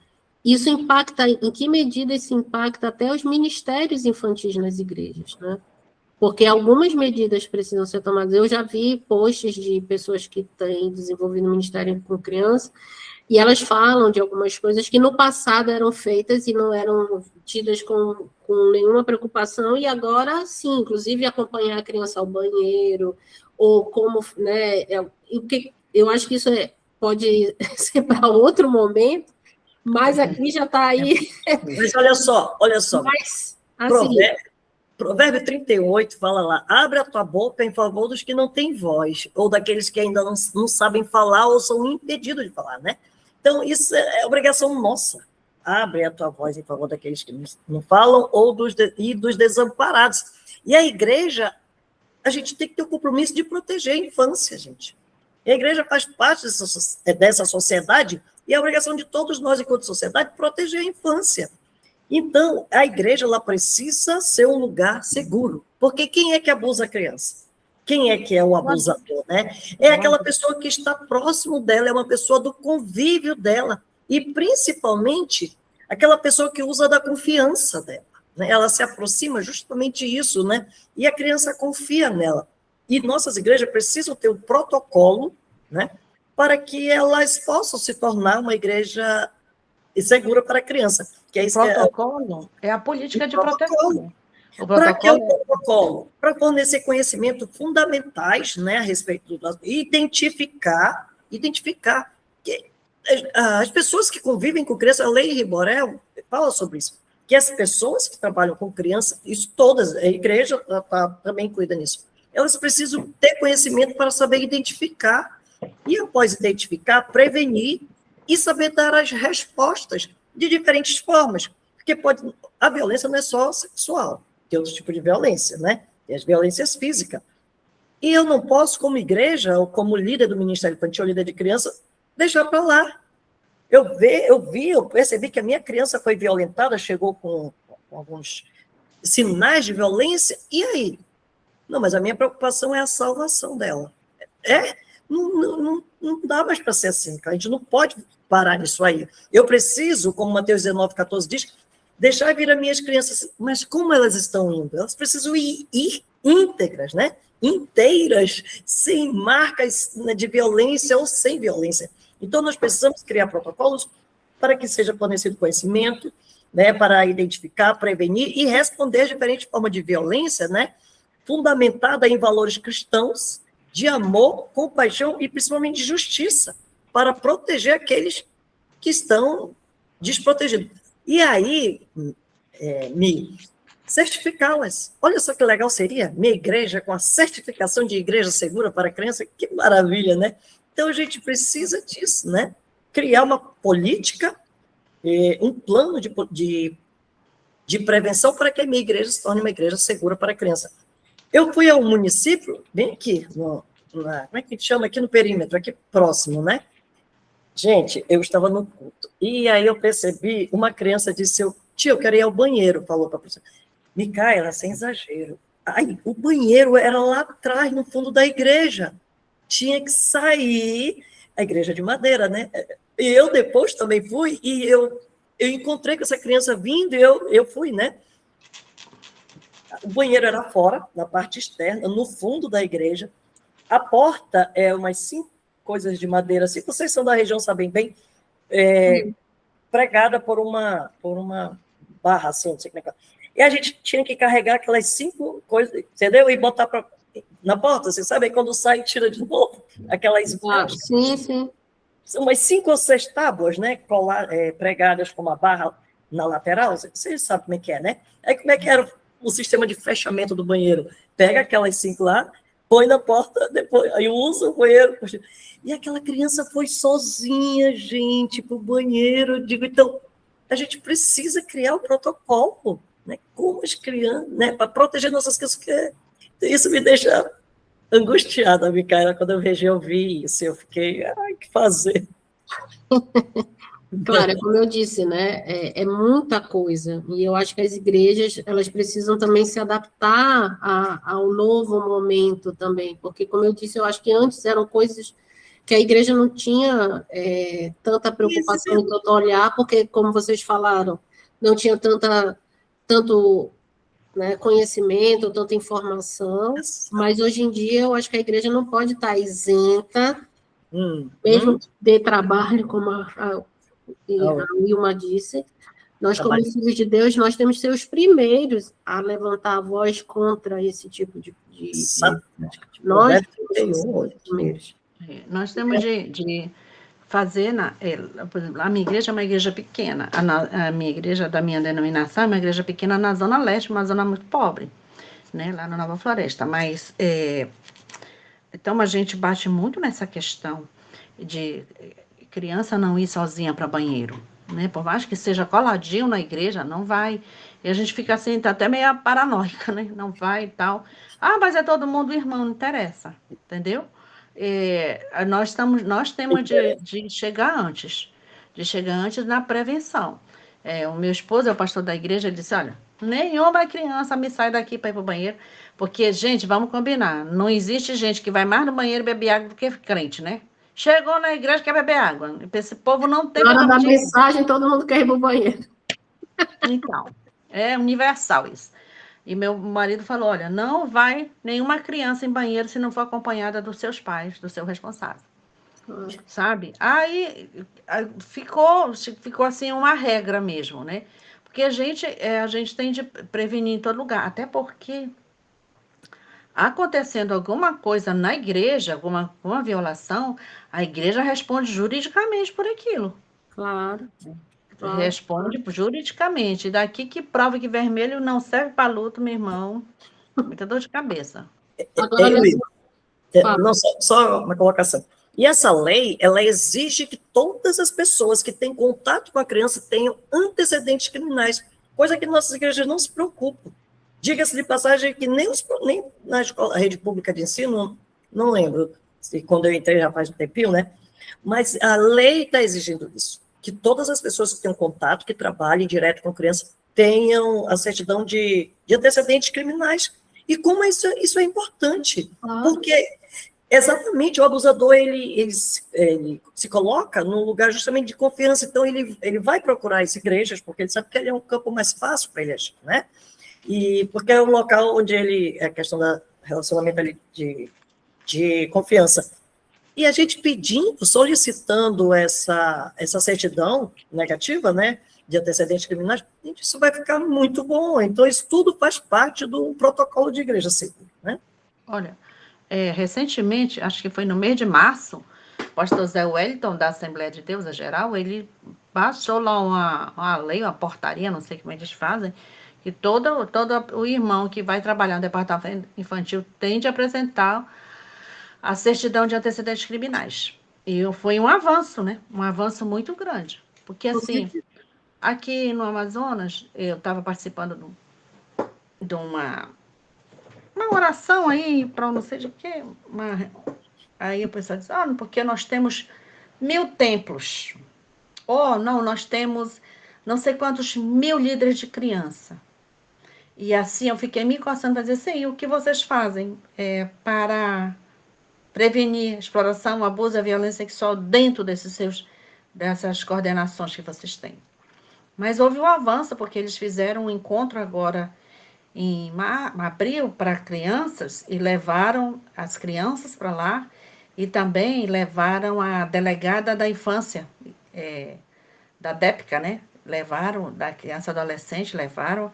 isso impacta, em que medida isso impacta até os ministérios infantis nas igrejas, né? Porque algumas medidas precisam ser tomadas. Eu já vi posts de pessoas que têm desenvolvido ministério com criança, e elas falam de algumas coisas que no passado eram feitas e não eram tidas com nenhuma preocupação, e agora sim, inclusive acompanhar a criança ao banheiro, ou como, né, eu acho que isso pode ser para outro momento, mas aqui já está aí. Mas olha só. Mas, assim, Provérbio 38 fala lá, abre a tua boca em favor dos que não têm voz, ou daqueles que ainda não sabem falar ou são impedidos de falar, né? Então, isso é obrigação nossa. Abre a tua voz em favor daqueles que não falam ou dos desamparados. E a igreja, a gente tem que ter o compromisso de proteger a infância, gente. E a igreja faz parte dessa sociedade e é a obrigação de todos nós, enquanto sociedade, proteger a infância. Então, a igreja ela precisa ser um lugar seguro. Porque quem é que abusa a criança? Quem é que é o abusador, né? É aquela pessoa que está próximo dela, é uma pessoa do convívio dela. E, principalmente, aquela pessoa que usa da confiança dela. Né? Ela se aproxima justamente isso, né? E a criança confia nela. E nossas igrejas precisam ter um protocolo, né? Para que elas possam se tornar uma igreja segura para a criança. Que é isso protocolo é a política de proteção. Para que o protocolo? Para fornecer conhecimento fundamentais, né, a respeito do identificar que as pessoas que convivem com criança, a Lei Riborel fala sobre isso, que as pessoas que trabalham com criança, isso todas, a igreja também cuida nisso, elas precisam ter conhecimento para saber identificar, e após identificar, prevenir e saber dar as respostas de diferentes formas, porque a violência não é só sexual, tem outros tipos de violência, né? Tem as violências físicas. E eu não posso, como igreja, ou como líder do Ministério Infantil, líder de criança, deixar para lá. Eu percebi que a minha criança foi violentada, chegou com alguns sinais de violência, e aí? Não, mas a minha preocupação é a salvação dela. Não dá mais para ser assim, a gente não pode parar nisso aí. Eu preciso, como Mateus 19,14 diz, deixar vir as minhas crianças, mas como elas estão indo? Elas precisam ir íntegras, né? Inteiras, sem marcas de violência ou sem violência. Então, nós precisamos criar protocolos para que seja fornecido conhecimento, né? Para identificar, prevenir e responder a diferentes formas de violência, né? Fundamentada em valores cristãos, de amor, compaixão e principalmente de justiça, para proteger aqueles que estão desprotegidos. E aí, certificá-las. Olha só que legal seria minha igreja com a certificação de igreja segura para criança, que maravilha, né? Então, a gente precisa disso, né? Criar uma política, um plano de prevenção para que a minha igreja se torne uma igreja segura para a criança. Eu fui ao município, bem aqui, como é que chama? Aqui no perímetro, aqui próximo, né? Gente, eu estava no culto. E aí eu percebi, uma criança disse, tio, eu quero ir ao banheiro, falou para a professora. Micaela, sem exagero. Ai, o banheiro era lá atrás, no fundo da igreja. Tinha que sair, a igreja de madeira, né? E eu depois também fui, e eu encontrei com essa criança vindo, e eu fui, né? O banheiro era fora, na parte externa, no fundo da igreja. A porta é umas 5 coisas de madeira, assim, vocês são da região, sabem bem, pregada por uma barra, assim, não sei como é que é. E a gente tinha que carregar aquelas 5 coisas, entendeu? E botar na porta, você sabe? Aí quando sai, tira de novo aquelas... Sim, sim. São umas 5 ou 6 tábuas, né? Pregadas com uma barra na lateral. Vocês sabem como é que é, né? Aí como é que era o sistema de fechamento do banheiro? Pega aquelas 5 lá, põe na porta, depois aí usa o banheiro. E aquela criança foi sozinha, gente, para o banheiro. Eu digo, então, a gente precisa criar o protocolo, né? Como as crianças, né? Para proteger nossas crianças, porque isso me deixa angustiada, Micaela, quando eu vi isso, eu fiquei, ai, o que fazer? Claro, é como eu disse, né? É muita coisa. E eu acho que as igrejas, elas precisam também se adaptar ao novo momento também. Porque, como eu disse, eu acho que antes eram coisas que a igreja não tinha tanta preocupação e tanto olhar, porque, como vocês falaram, não tinha tanto né, conhecimento, tanta informação, mas hoje em dia eu acho que a igreja não pode estar isenta, mesmo de trabalho, como a Wilma disse. Nós, como filhos de Deus, nós temos que ser os primeiros a levantar a voz contra esse tipo de nós temos os primeiros. Nós temos de fazer, por exemplo, a minha igreja é uma igreja pequena, a minha igreja da minha denominação é uma igreja pequena na Zona Leste, uma zona muito pobre, né, lá na Nova Floresta, mas, então a gente bate muito nessa questão de criança não ir sozinha para banheiro, né, por mais que seja coladinho na igreja, não vai, e a gente fica assim, tá até meio paranoica, né, não vai e tal, mas é todo mundo irmão, não interessa, entendeu? Nós temos de chegar antes na prevenção. O meu esposo é o pastor da igreja, ele disse, olha, nenhuma criança me sai daqui para ir para o banheiro, porque, gente, vamos combinar, não existe gente que vai mais no banheiro beber água do que crente, né? Chegou na igreja, quer beber água. Esse povo não tem... Na hora da mensagem, todo mundo quer ir para o banheiro. Então, é universal isso. E meu marido falou, olha, não vai nenhuma criança em banheiro se não for acompanhada dos seus pais, do seu responsável. Sabe? Aí ficou assim uma regra mesmo, né? Porque a gente tem de prevenir em todo lugar. Até porque acontecendo alguma coisa na igreja, alguma violação, a igreja responde juridicamente por aquilo. Claro. Responde juridicamente. Daqui que prova que vermelho não serve para luto, meu irmão. Muita dor de cabeça. Agora, não, só uma colocação. E essa lei, ela exige que todas as pessoas que têm contato com a criança tenham antecedentes criminais, coisa que nossas igrejas não se preocupam. Diga-se de passagem que nem na escola, a rede pública de ensino, não lembro, quando eu entrei já faz um tempinho, né? Mas a lei está exigindo isso, que todas as pessoas que tenham contato, que trabalhem direto com a criança, tenham a certidão de antecedentes criminais. E como isso é importante, porque exatamente o abusador ele se coloca num lugar justamente de confiança, então ele vai procurar as igrejas, porque ele sabe que ele é um campo mais fácil para ele agir, né? E porque é um local onde a questão do relacionamento ali de confiança. E a gente pedindo, solicitando essa certidão negativa, né, de antecedentes criminais, isso vai ficar muito bom. Então, isso tudo faz parte do protocolo de igreja civil, né? Olha, recentemente, acho que foi no mês de março, o pastor Zé Wellington, da Assembleia de Deus, a geral, ele baixou lá uma lei, uma portaria, não sei como eles fazem, que todo o irmão que vai trabalhar no departamento infantil tem de apresentar a certidão de antecedentes criminais. E foi um avanço, né? Um avanço muito grande. Porque, assim, aqui no Amazonas, eu estava participando de uma oração aí, para não sei de quê. Aí o pessoal disse, porque nós temos 1000 templos. Não, nós temos não sei quantos 1000 líderes de criança. E assim eu fiquei me coçando para dizer, sim, o que vocês fazem para prevenir a exploração, o abuso e a violência sexual dentro dessas coordenações que vocês têm? Mas houve um avanço, porque eles fizeram um encontro agora em abril para crianças e levaram as crianças para lá e também levaram a delegada da infância, da DEPCA, né? Levaram, da criança e adolescente, levaram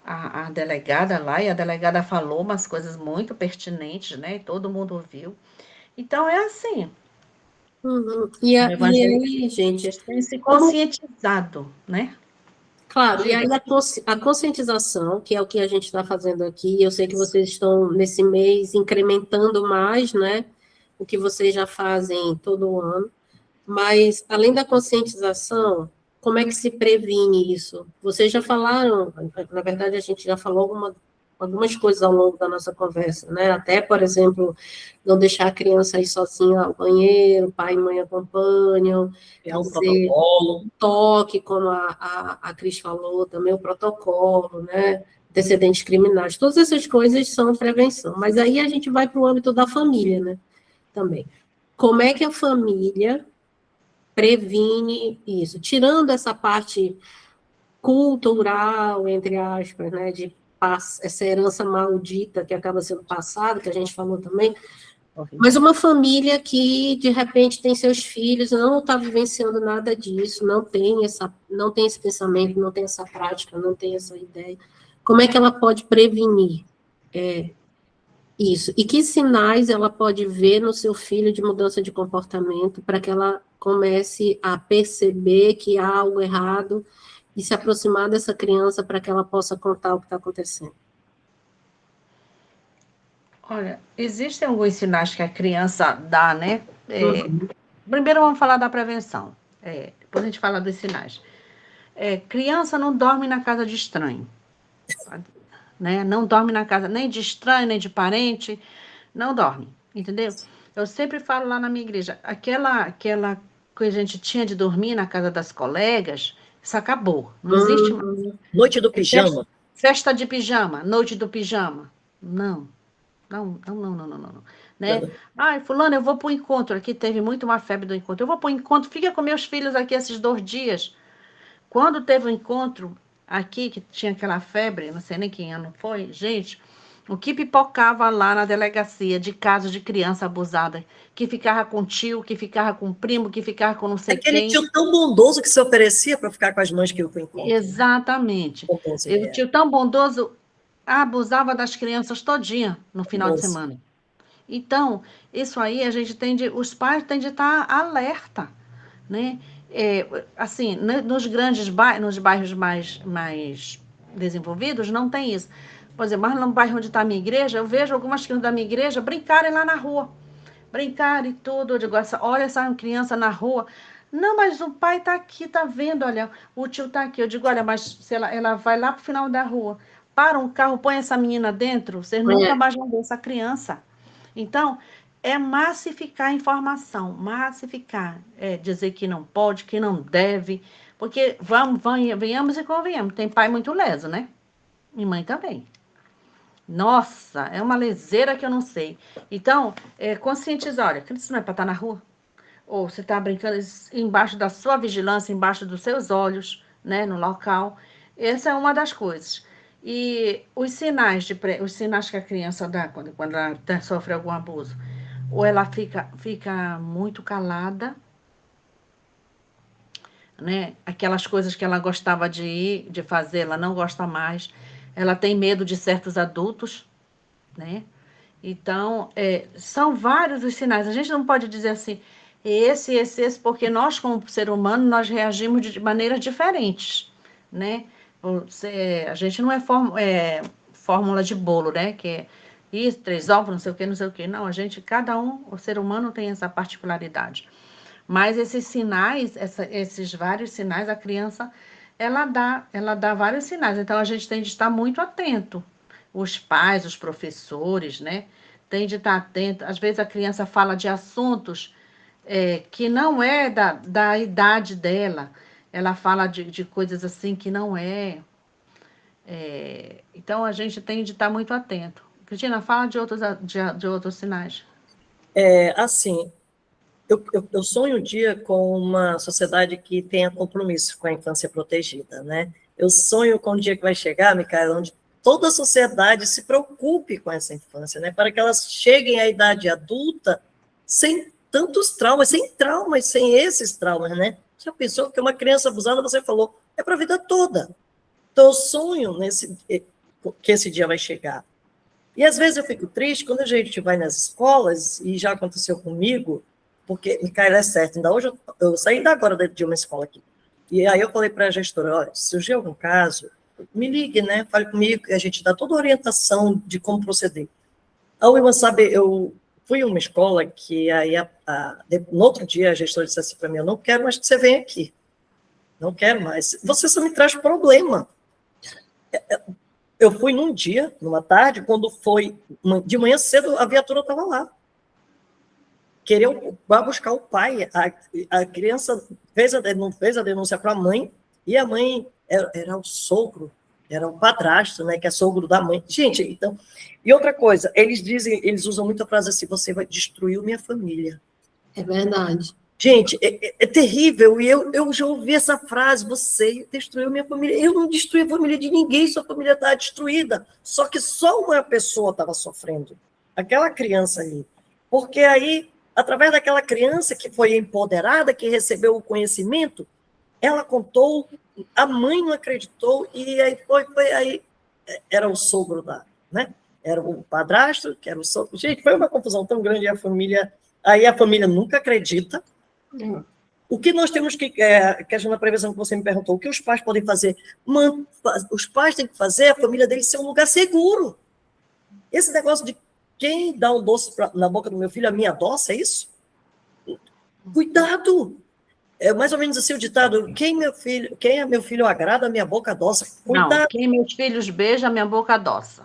a delegada lá, e a delegada falou umas coisas muito pertinentes, né? Todo mundo ouviu. Então, é assim, Uhum. o E evangelho aí, gente, tem se como, conscientizado, né? claro, e Diga. aí a conscientização, que é o que a gente está fazendo aqui, eu sei que vocês estão, nesse mês, incrementando mais, né, o que vocês já fazem todo ano, mas, além da conscientização, como é que se previne isso? Vocês já falaram, na verdade, a gente já falou algumas coisas ao longo da nossa conversa, né? Até, por exemplo, não deixar a criança ir sozinha ao banheiro, pai e mãe acompanham, É um dizer protocolo. toque, como a Cris falou, também o protocolo, né? Antecedentes criminais, todas essas coisas são prevenção. Mas aí a gente vai para o âmbito da família, né? Também. Como é que a família previne isso? Tirando essa parte cultural, entre aspas, né? De essa herança maldita que acaba sendo passada, que a gente falou também, mas uma família que, de repente, tem seus filhos, não está vivenciando nada disso, não tem esse pensamento, não tem essa prática, não tem essa ideia. Como é que ela pode prevenir isso? E que sinais ela pode ver no seu filho de mudança de comportamento para que ela comece a perceber que há algo errado e se aproximar dessa criança para que ela possa contar o que está acontecendo? Olha, existem alguns sinais que a criança dá, né? Uhum. Primeiro vamos falar da prevenção. Depois a gente fala dos sinais. Criança não dorme na casa de estranho, né? Não dorme na casa nem de estranho, nem de parente, não dorme, entendeu? Eu sempre falo lá na minha igreja, aquela que a gente tinha de dormir na casa das colegas, isso acabou, não existe mais. Noite do Festa, pijama. festa de pijama, noite do pijama, não. Não, não, não, não, não, não, né? Ai, fulano, eu vou para o encontro. Aqui teve muito uma febre do encontro. Eu vou para o encontro, fica com meus filhos aqui esses 2 dias. Quando teve o encontro aqui, que tinha aquela febre, não sei nem quem ano foi, gente, o que pipocava lá na delegacia de casos de criança abusada, que ficava com tio, que ficava com primo, que ficava com não sei Aquele quem. tio tão bondoso que se oferecia para ficar com as mães que eu encontro. Exatamente. O tio tão bondoso abusava das crianças todinha no final de semana. Então, isso aí a gente tem de, os pais têm de estar alerta, né? Assim, nos bairros mais desenvolvidos não tem isso. Por exemplo, mas no bairro onde está a minha igreja, eu vejo algumas crianças da minha igreja brincarem lá na rua, brincarem e tudo. Eu digo, olha essa criança na rua. Não, mas o pai está aqui, está vendo, olha, o tio está aqui. Eu digo, olha, mas se ela vai lá para o final da rua, para um carro, põe essa menina dentro, vocês nunca mais vão ver essa criança. Então, é massificar a informação, massificar, dizer que não pode, que não deve, porque venhamos e convenhamos, tem pai muito leso, né? E mãe também. Nossa, é uma leseira que eu não sei. Então, conscientizar, olha, isso não é para estar na rua. Ou você está brincando embaixo da sua vigilância, embaixo dos seus olhos, né, no local. Essa é uma das coisas. E os sinais que a criança dá quando ela sofre algum abuso. Ou ela fica muito calada, né? Aquelas coisas que ela gostava de fazer, ela não gosta mais. Ela tem medo de certos adultos, né? Então, são vários os sinais. A gente não pode dizer assim, esse, porque nós, como ser humano, nós reagimos de maneiras diferentes, né? A gente não é fórmula de bolo, né? Que é isso, 3 ovos, não sei o que, não sei o que. Não, cada um, o ser humano tem essa particularidade. Mas esses sinais, esses vários sinais, a criança, ela dá vários sinais. Então, a gente tem de estar muito atento. Os pais, os professores, né? Tem de estar atento. Às vezes a criança fala de assuntos que não é da idade dela. Ela fala de coisas assim que não é. Então, a gente tem de estar muito atento. Cristina, fala de outros sinais. Assim, eu sonho um dia com uma sociedade que tenha compromisso com a infância protegida, né? Eu sonho com o dia que vai chegar, Micaela, onde toda a sociedade se preocupe com essa infância, né? Para que elas cheguem à idade adulta sem tantos traumas, sem esses traumas, né? Já pensou que uma criança abusada, você falou, é para a vida toda. Então, eu sonho que esse dia vai chegar. E às vezes eu fico triste quando a gente vai nas escolas, e já aconteceu comigo, porque, Micaela, é certo, ainda hoje eu saí ainda agora de uma escola aqui, e aí eu falei para a gestora, olha, se surgir algum caso, me ligue, né, fale comigo, que a gente dá toda a orientação de como proceder. A Wilma, sabe, eu fui em uma escola que aí, no outro dia, a gestora disse assim para mim, eu não quero mais que você venha aqui, não quero mais, você só me traz problema. Eu fui num dia, numa tarde, quando foi de manhã cedo, a viatura estava lá. Queria buscar o pai. A criança fez a denúncia para a mãe, e a mãe era o sogro, era o padrasto, né, que é sogro da mãe. Gente, então... E outra coisa, eles usam muito a frase assim, você vai destruir minha família. É verdade. Gente, é terrível, e eu já ouvi essa frase, você destruiu minha família. Eu não destruí a família de ninguém, sua família está destruída. Só que só uma pessoa estava sofrendo, aquela criança ali. Porque aí, através daquela criança que foi empoderada, que recebeu o conhecimento, ela contou, a mãe não acreditou, e aí aí era o sogro né? Era o padrasto, que era o sogro. Gente, foi uma confusão tão grande, aí a família nunca acredita. O que nós temos questão da prevenção que você me perguntou, o que os pais podem fazer? Os pais têm que fazer a família deles ser um lugar seguro. Esse negócio de quem dá um doce na boca do meu filho, a minha adoça, é isso? Cuidado! É mais ou menos assim o ditado, quem é meu filho agrada, a minha boca adoça. Cuidado! Não, quem meus filhos beija, a minha boca adoça.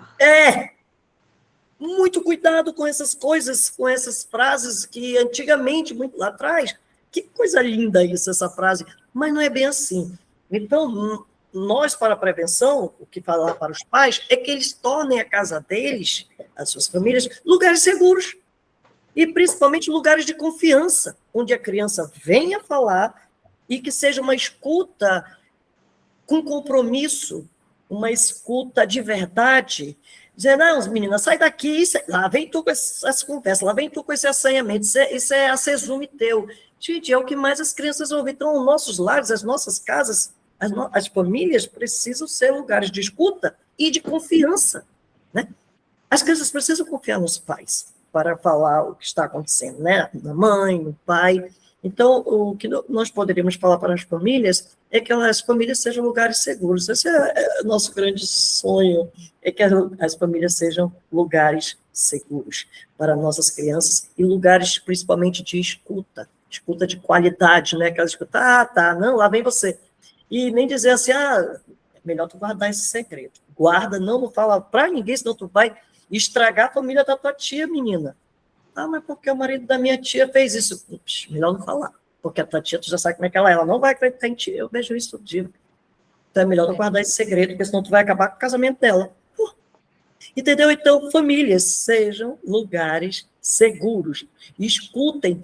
Muito cuidado com essas coisas, com essas frases que antigamente, muito lá atrás, que coisa linda isso, essa frase, mas não é bem assim. Então, nós, para a prevenção, o que falar para os pais é que eles tornem a casa deles, as suas famílias, lugares seguros. E, principalmente, lugares de confiança, onde a criança venha falar e que seja uma escuta com compromisso, uma escuta de verdade, dizer, não, meninas, sai daqui, lá vem tu com essa conversa, lá vem tu com esse assanhamento, isso é assezume teu. Gente, é o que mais as crianças ouvem. Então, os nossos lares, as nossas casas, as famílias precisam ser lugares de escuta e de confiança, né? As crianças precisam confiar nos pais para falar o que está acontecendo, né? Na mãe, no pai. Então, o que nós poderíamos falar para as famílias é que as famílias sejam lugares seguros. Esse é o nosso grande sonho, é que as famílias sejam lugares seguros para nossas crianças e lugares, principalmente, de escuta de qualidade, né? Aquela escuta, tá, não, lá vem você. E nem dizer assim, é melhor tu guardar esse segredo. Guarda, não fala para ninguém, senão tu vai estragar a família da tua tia, menina. Mas porque o marido da minha tia fez isso. Melhor não falar, porque a tua tia, tu já sabe como é que ela não vai acreditar em ti. Eu vejo isso todo dia. Então é melhor não guardar esse segredo, porque senão tu vai acabar com o casamento dela. Entendeu? Então, famílias sejam lugares seguros. Escutem,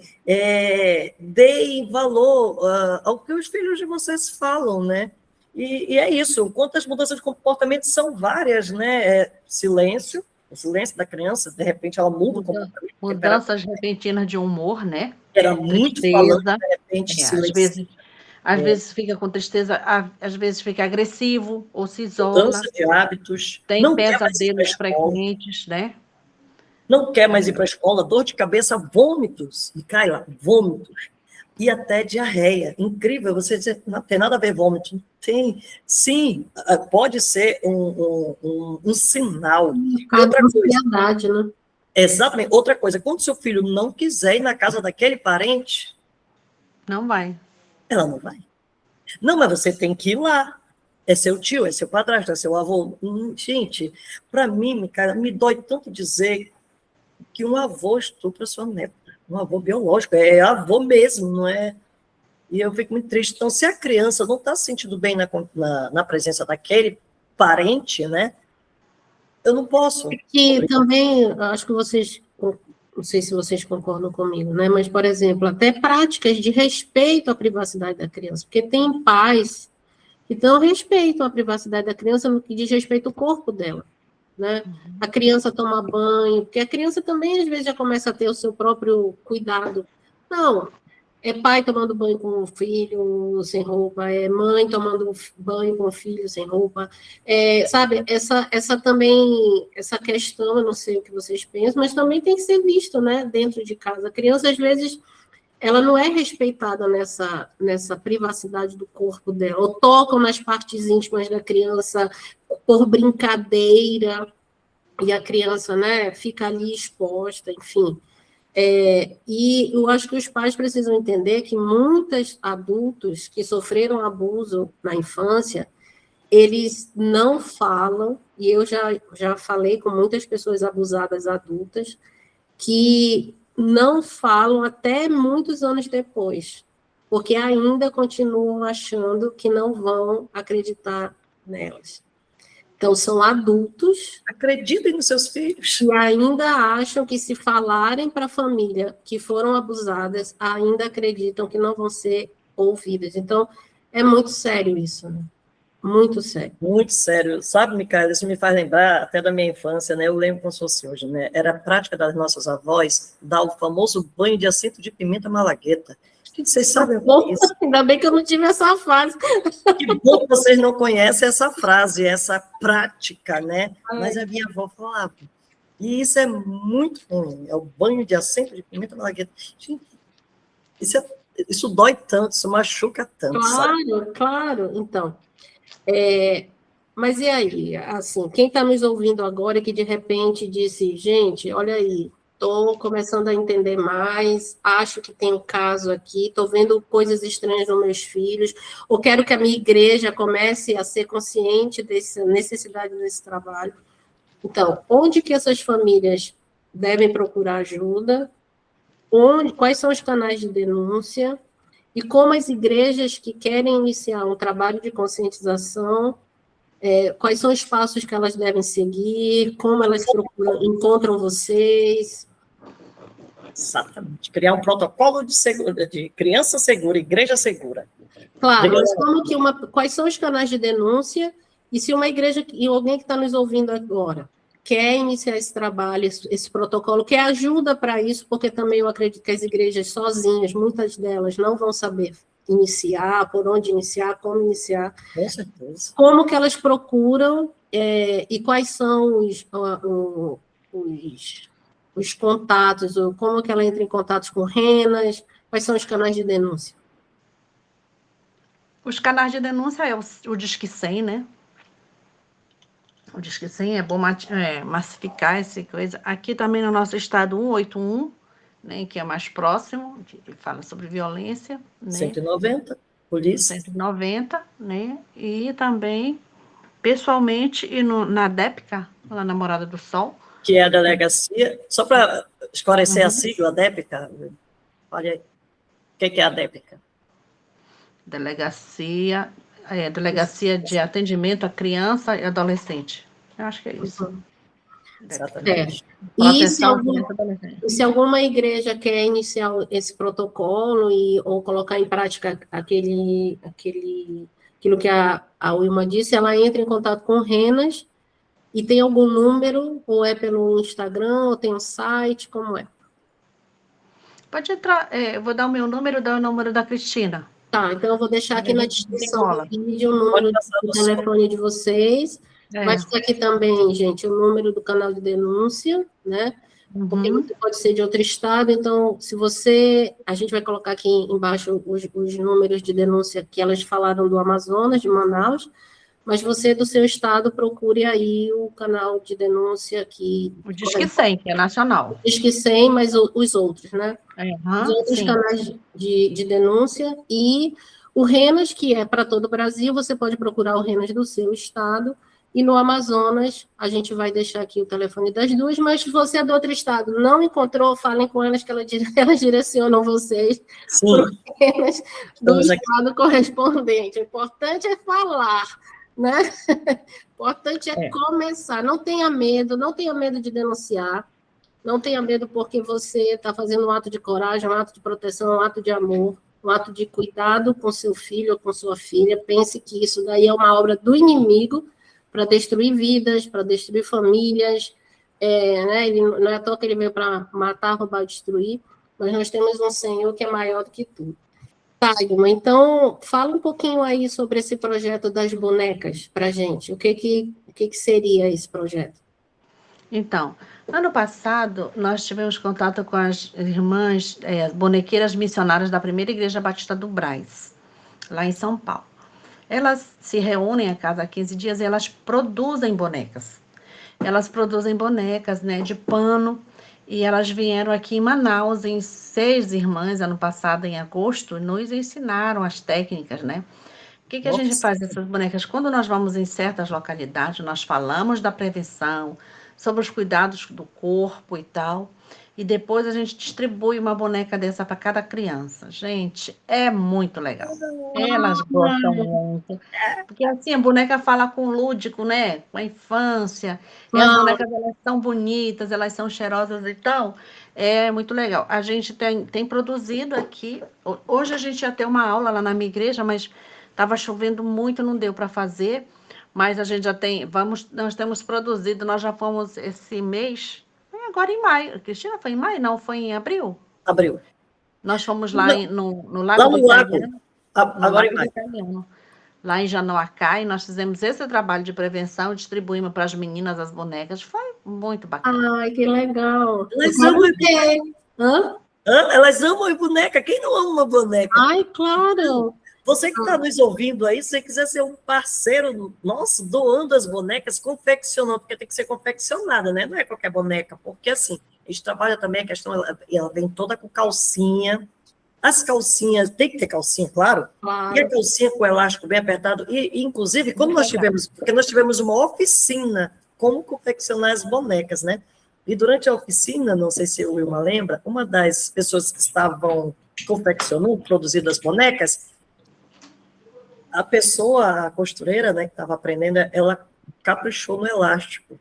deem valor ao que os filhos de vocês falam, né? E é isso. Quantas mudanças de comportamento são várias, né? Silêncio, o silêncio da criança, de repente ela muda o comportamento. Mudanças repentinas de humor, né? Era muito falando, de repente, silêncio. Às vezes fica com tristeza, às vezes fica agressivo, ou se isola. Mudança de hábitos. Tem pesadelos frequentes, né? Não quer mais ir para a escola, dor de cabeça, vômitos. E cai lá, vômitos. E até diarreia. Incrível, você dizer, não tem nada a ver vômito. Tem, sim, pode ser um sinal. Outra coisa, né? Exatamente. Outra coisa, quando seu filho não quiser ir na casa daquele parente... Não vai. Ela não vai. Não, mas você tem que ir lá. É seu tio, é seu padrasto, é seu avô. Gente, para mim, cara, me dói tanto dizer que um avô estupra sua neta. Um avô biológico, é avô mesmo, não é? E eu fico muito triste. Então, se a criança não está se sentindo bem na presença daquele parente, né? Eu não posso. Que também, acho que vocês... Não sei se vocês concordam comigo, né? Mas, por exemplo, até práticas de respeito à privacidade da criança, porque tem pais que não respeitam a privacidade da criança no que diz respeito ao corpo dela, né? A criança toma banho, porque a criança também, às vezes, já começa a ter o seu próprio cuidado. Não, É pai tomando banho com o filho sem roupa, é mãe tomando banho com o filho sem roupa. Sabe, essa também, essa questão, eu não sei o que vocês pensam, mas também tem que ser visto, né, dentro de casa. A criança, às vezes, ela não é respeitada nessa privacidade do corpo dela, ou tocam nas partes íntimas da criança por brincadeira, e a criança, né, fica ali exposta, enfim. E eu acho que os pais precisam entender que muitos adultos que sofreram abuso na infância, eles não falam, e eu já falei com muitas pessoas abusadas adultas, que não falam até muitos anos depois, porque ainda continuam achando que não vão acreditar nelas. Então, são adultos. Acreditem nos seus filhos. E ainda acham que, se falarem para a família que foram abusadas, ainda acreditam que não vão ser ouvidas. Então, é muito sério isso, né? Muito sério. Muito sério. Sabe, Micaela, isso me faz lembrar até da minha infância, né? Eu lembro como se fosse hoje, né? Era a prática das nossas avós dar o famoso banho de assento de pimenta malagueta. Vocês sabem o que é isso? Ainda bem que eu não tive essa fase. Que bom que vocês não conhecem essa frase, essa prática, né? Mas a minha avó falava. E isso é muito ruim. É o banho de assento de pimenta malagueta. Gente, isso dói tanto, isso machuca tanto, sabe? Claro. Então, mas e aí? Assim, quem está nos ouvindo agora que de repente disse, gente, olha aí, estou começando a entender mais, acho que tem um caso aqui, estou vendo coisas estranhas nos meus filhos, ou quero que a minha igreja comece a ser consciente dessa necessidade desse trabalho. Então, onde que essas famílias devem procurar ajuda? Quais são os canais de denúncia? E como as igrejas que querem iniciar um trabalho de conscientização, quais são os passos que elas devem seguir? Como elas encontram vocês? Exatamente. Criar um protocolo de criança segura, igreja segura. Claro, quais são os canais de denúncia? E se uma igreja, e alguém que está nos ouvindo agora, quer iniciar esse trabalho, esse protocolo, quer ajuda para isso, porque também eu acredito que as igrejas sozinhas, muitas delas, não vão saber iniciar, por onde iniciar, como iniciar. Com certeza. Como que elas procuram e quais são os contatos, ou como que ela entra em contato com renas, quais são os canais de denúncia? Os canais de denúncia é o Disque 100, né? O Disque 100 é bom massificar essa coisa. Aqui também no nosso estado, 181, né, que é mais próximo, que fala sobre violência. Né? 190, polícia. 190, né? E também, pessoalmente, e na DEPCA, lá na Morada do Sol. Que é a delegacia, só para esclarecer a sigla, a DEPCA, olha aí, o que é a DEPCA? Delegacia de Atendimento à Criança e Adolescente. Eu acho que é isso. Exatamente. E se alguma igreja quer iniciar esse protocolo ou colocar em prática aquilo que a Wilma disse, ela entra em contato com Renas e tem algum número, ou é pelo Instagram, ou tem um site, como é? Pode entrar, eu vou dar o meu número, dar o número da Cristina. Tá, então eu vou deixar aqui na descrição do vídeo o número do telefone de vocês. Vai estar aqui também, gente, o número do canal de denúncia, né? Porque você pode ser de outro estado, então, a gente vai colocar aqui embaixo os números de denúncia que elas falaram do Amazonas, de Manaus, mas você do seu estado procure aí o canal de denúncia aqui. O Disque 100, que é nacional. O Disque 100, mas os outros, né? Os outros canais de denúncia e o Renas, que é para todo o Brasil, você pode procurar o Renas do seu estado, e no Amazonas, a gente vai deixar aqui o telefone das duas, mas se você é do outro estado, não encontrou, falem com elas que elas direcionam vocês para o Renas do estado correspondente. O importante é falar, né? O importante é começar. Não tenha medo de denunciar, não tenha medo porque você está fazendo um ato de coragem, um ato de proteção, um ato de amor, um ato de cuidado com seu filho ou com sua filha. Pense que isso daí é uma obra do inimigo para destruir vidas, para destruir famílias, né? Não é à toa que ele veio para matar, roubar, destruir. mas nós temos um Senhor que é maior do que tudo. Tá, Ilma, então fala um pouquinho aí sobre esse projeto das bonecas para a gente. O que seria esse projeto? Então, ano passado, nós tivemos contato com as irmãs bonequeiras missionárias da Primeira Igreja Batista do Brás, lá em São Paulo. Elas se reúnem a cada 15 dias e elas produzem bonecas. Elas produzem bonecas, né, de pano, e elas vieram aqui em Manaus, em 6 irmãs, ano passado, em agosto, e nos ensinaram as técnicas, né? O que a gente faz dessas bonecas? Quando nós vamos em certas localidades, nós falamos da prevenção, sobre os cuidados do corpo e tal, e depois a gente distribui uma boneca dessa para cada criança. Gente, é muito legal. Elas gostam muito. Porque assim, a boneca fala com o lúdico, né? Com a infância. E as bonecas, elas são bonitas, elas são cheirosas e tal. É muito legal. A gente tem produzido aqui. Hoje a gente ia ter uma aula lá na minha igreja, mas estava chovendo muito, não deu para fazer. Mas a gente já tem, nós temos produzido, nós já fomos esse mês, agora em maio. Cristina, foi em maio? Não, foi em abril? Abril. Nós fomos lá no Lago lá no do lago. Italiano. Agora em maio. Lá em Janoacá, e nós fizemos esse trabalho de prevenção, distribuímos para as meninas as bonecas. Foi muito bacana. Ai, que legal. Elas amam Hã? Elas amam boneca. Quem não ama uma boneca? Ai, claro. Você que está nos ouvindo aí, se você quiser ser um parceiro nosso, doando as bonecas, confeccionando, porque tem que ser confeccionada, né? Não é qualquer boneca, porque assim, a gente trabalha também a questão, ela vem toda com calcinha. As calcinhas, tem que ter calcinha, claro. E a calcinha com elástico bem apertado. E inclusive, como nós tivemos uma oficina, como confeccionar as bonecas, né? E durante a oficina, não sei se o Wilma lembra, uma das pessoas que estavam confeccionando, produzindo as bonecas, a pessoa, a costureira, né, que estava aprendendo, ela caprichou no elástico.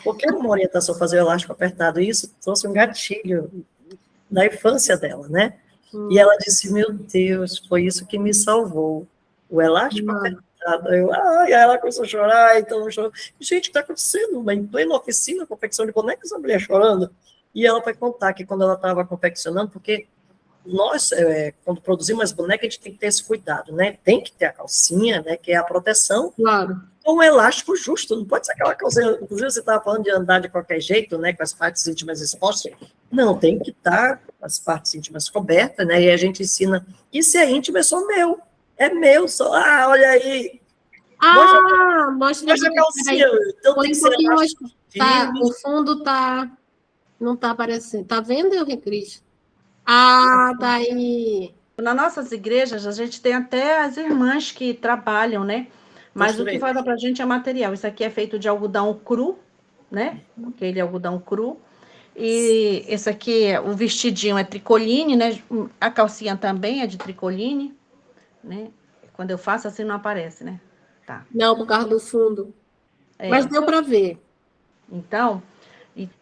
Porque era uma orientação fazer o elástico apertado, e isso trouxe um gatilho da infância dela, né? E ela disse, meu Deus, foi isso que me salvou. O elástico apertado. Aí ela começou a chorar, então chorou. Gente, o que está acontecendo? Em plena oficina, confecção de bonecas, a mulher chorando. E ela foi contar que quando ela estava confeccionando, porque nós, quando produzimos as bonecas, a gente tem que ter esse cuidado, né? Tem que ter a calcinha, né? Que é a proteção. Claro. Com o elástico justo, não pode ser aquela calcinha. Inclusive, você estava falando de andar de qualquer jeito, né? Com as partes íntimas expostas. Não, tem que estar as partes íntimas cobertas, né? E a gente ensina que se é íntimo é só meu. É meu, só. Ah, olha aí. Mostra a calcinha. Então tem que ser elástico. Tá, o fundo tá. Não tá aparecendo. Tá vendo, Cris? Daí. Nas nossas igrejas, a gente tem até as irmãs que trabalham, né? Mas o que falta para a gente é material. Isso aqui é feito de algodão cru, né? Aquele algodão cru. E esse aqui, o vestidinho é tricoline, né? A calcinha também é de tricoline, né? Quando eu faço assim não aparece, né? Tá. Não, por causa do fundo. Mas deu para ver. Então,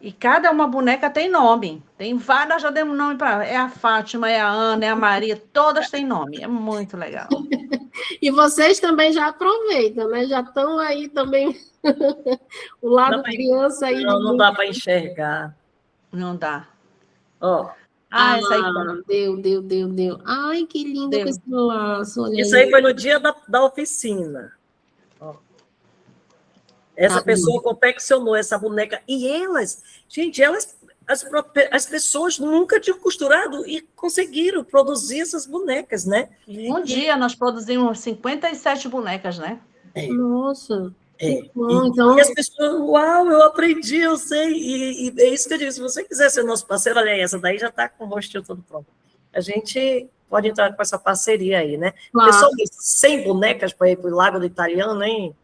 e cada uma boneca tem nome. Tem várias, nós já demos nome para. É a Fátima, é a Ana, é a Maria, todas têm nome. É muito legal. E vocês também já aproveitam, né? Já estão aí também. O lado criança aí. Não dá para enxergar. Não dá. Essa aí deu. Ai, que lindo com esse laço. Isso aí foi no dia da oficina. Essa pessoa confeccionou essa boneca. E elas, gente, as pessoas nunca tinham costurado e conseguiram produzir essas bonecas, né? Um dia nós produzimos 57 bonecas, né? Nossa. Então... E as pessoas, uau, eu aprendi, eu sei. E é isso que eu digo, se você quiser ser nosso parceiro, olha aí, essa daí já está com o rostinho todo pronto. A gente pode entrar com essa parceria aí, né? Claro. Pessoal, 100 bonecas para ir para o Lago do Italiano, hein?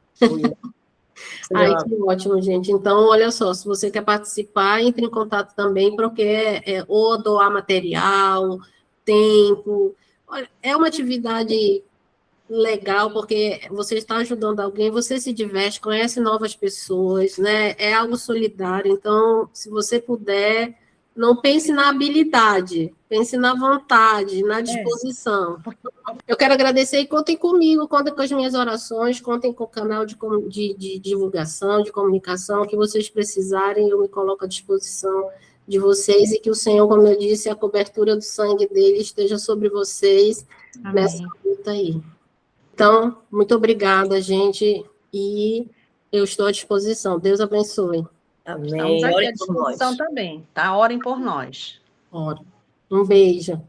Ai, que ótimo, gente. Então, olha só, se você quer participar, entre em contato também, porque ou doar material, tempo. Olha, é uma atividade legal, porque você está ajudando alguém, você se diverte, conhece novas pessoas, né? É algo solidário. Então, se você puder, não pense na habilidade, pense na vontade, na disposição. Eu quero agradecer e contem comigo, contem com as minhas orações, contem com o canal de divulgação, de comunicação, que vocês precisarem, eu me coloco à disposição de vocês e que o Senhor, como eu disse, a cobertura do sangue dele esteja sobre vocês nessa luta aí. Então, muito obrigada, gente, e eu estou à disposição. Deus abençoe. Amém. Estamos aqui à disposição também, tá? Orem por nós. Ora. Um beijo.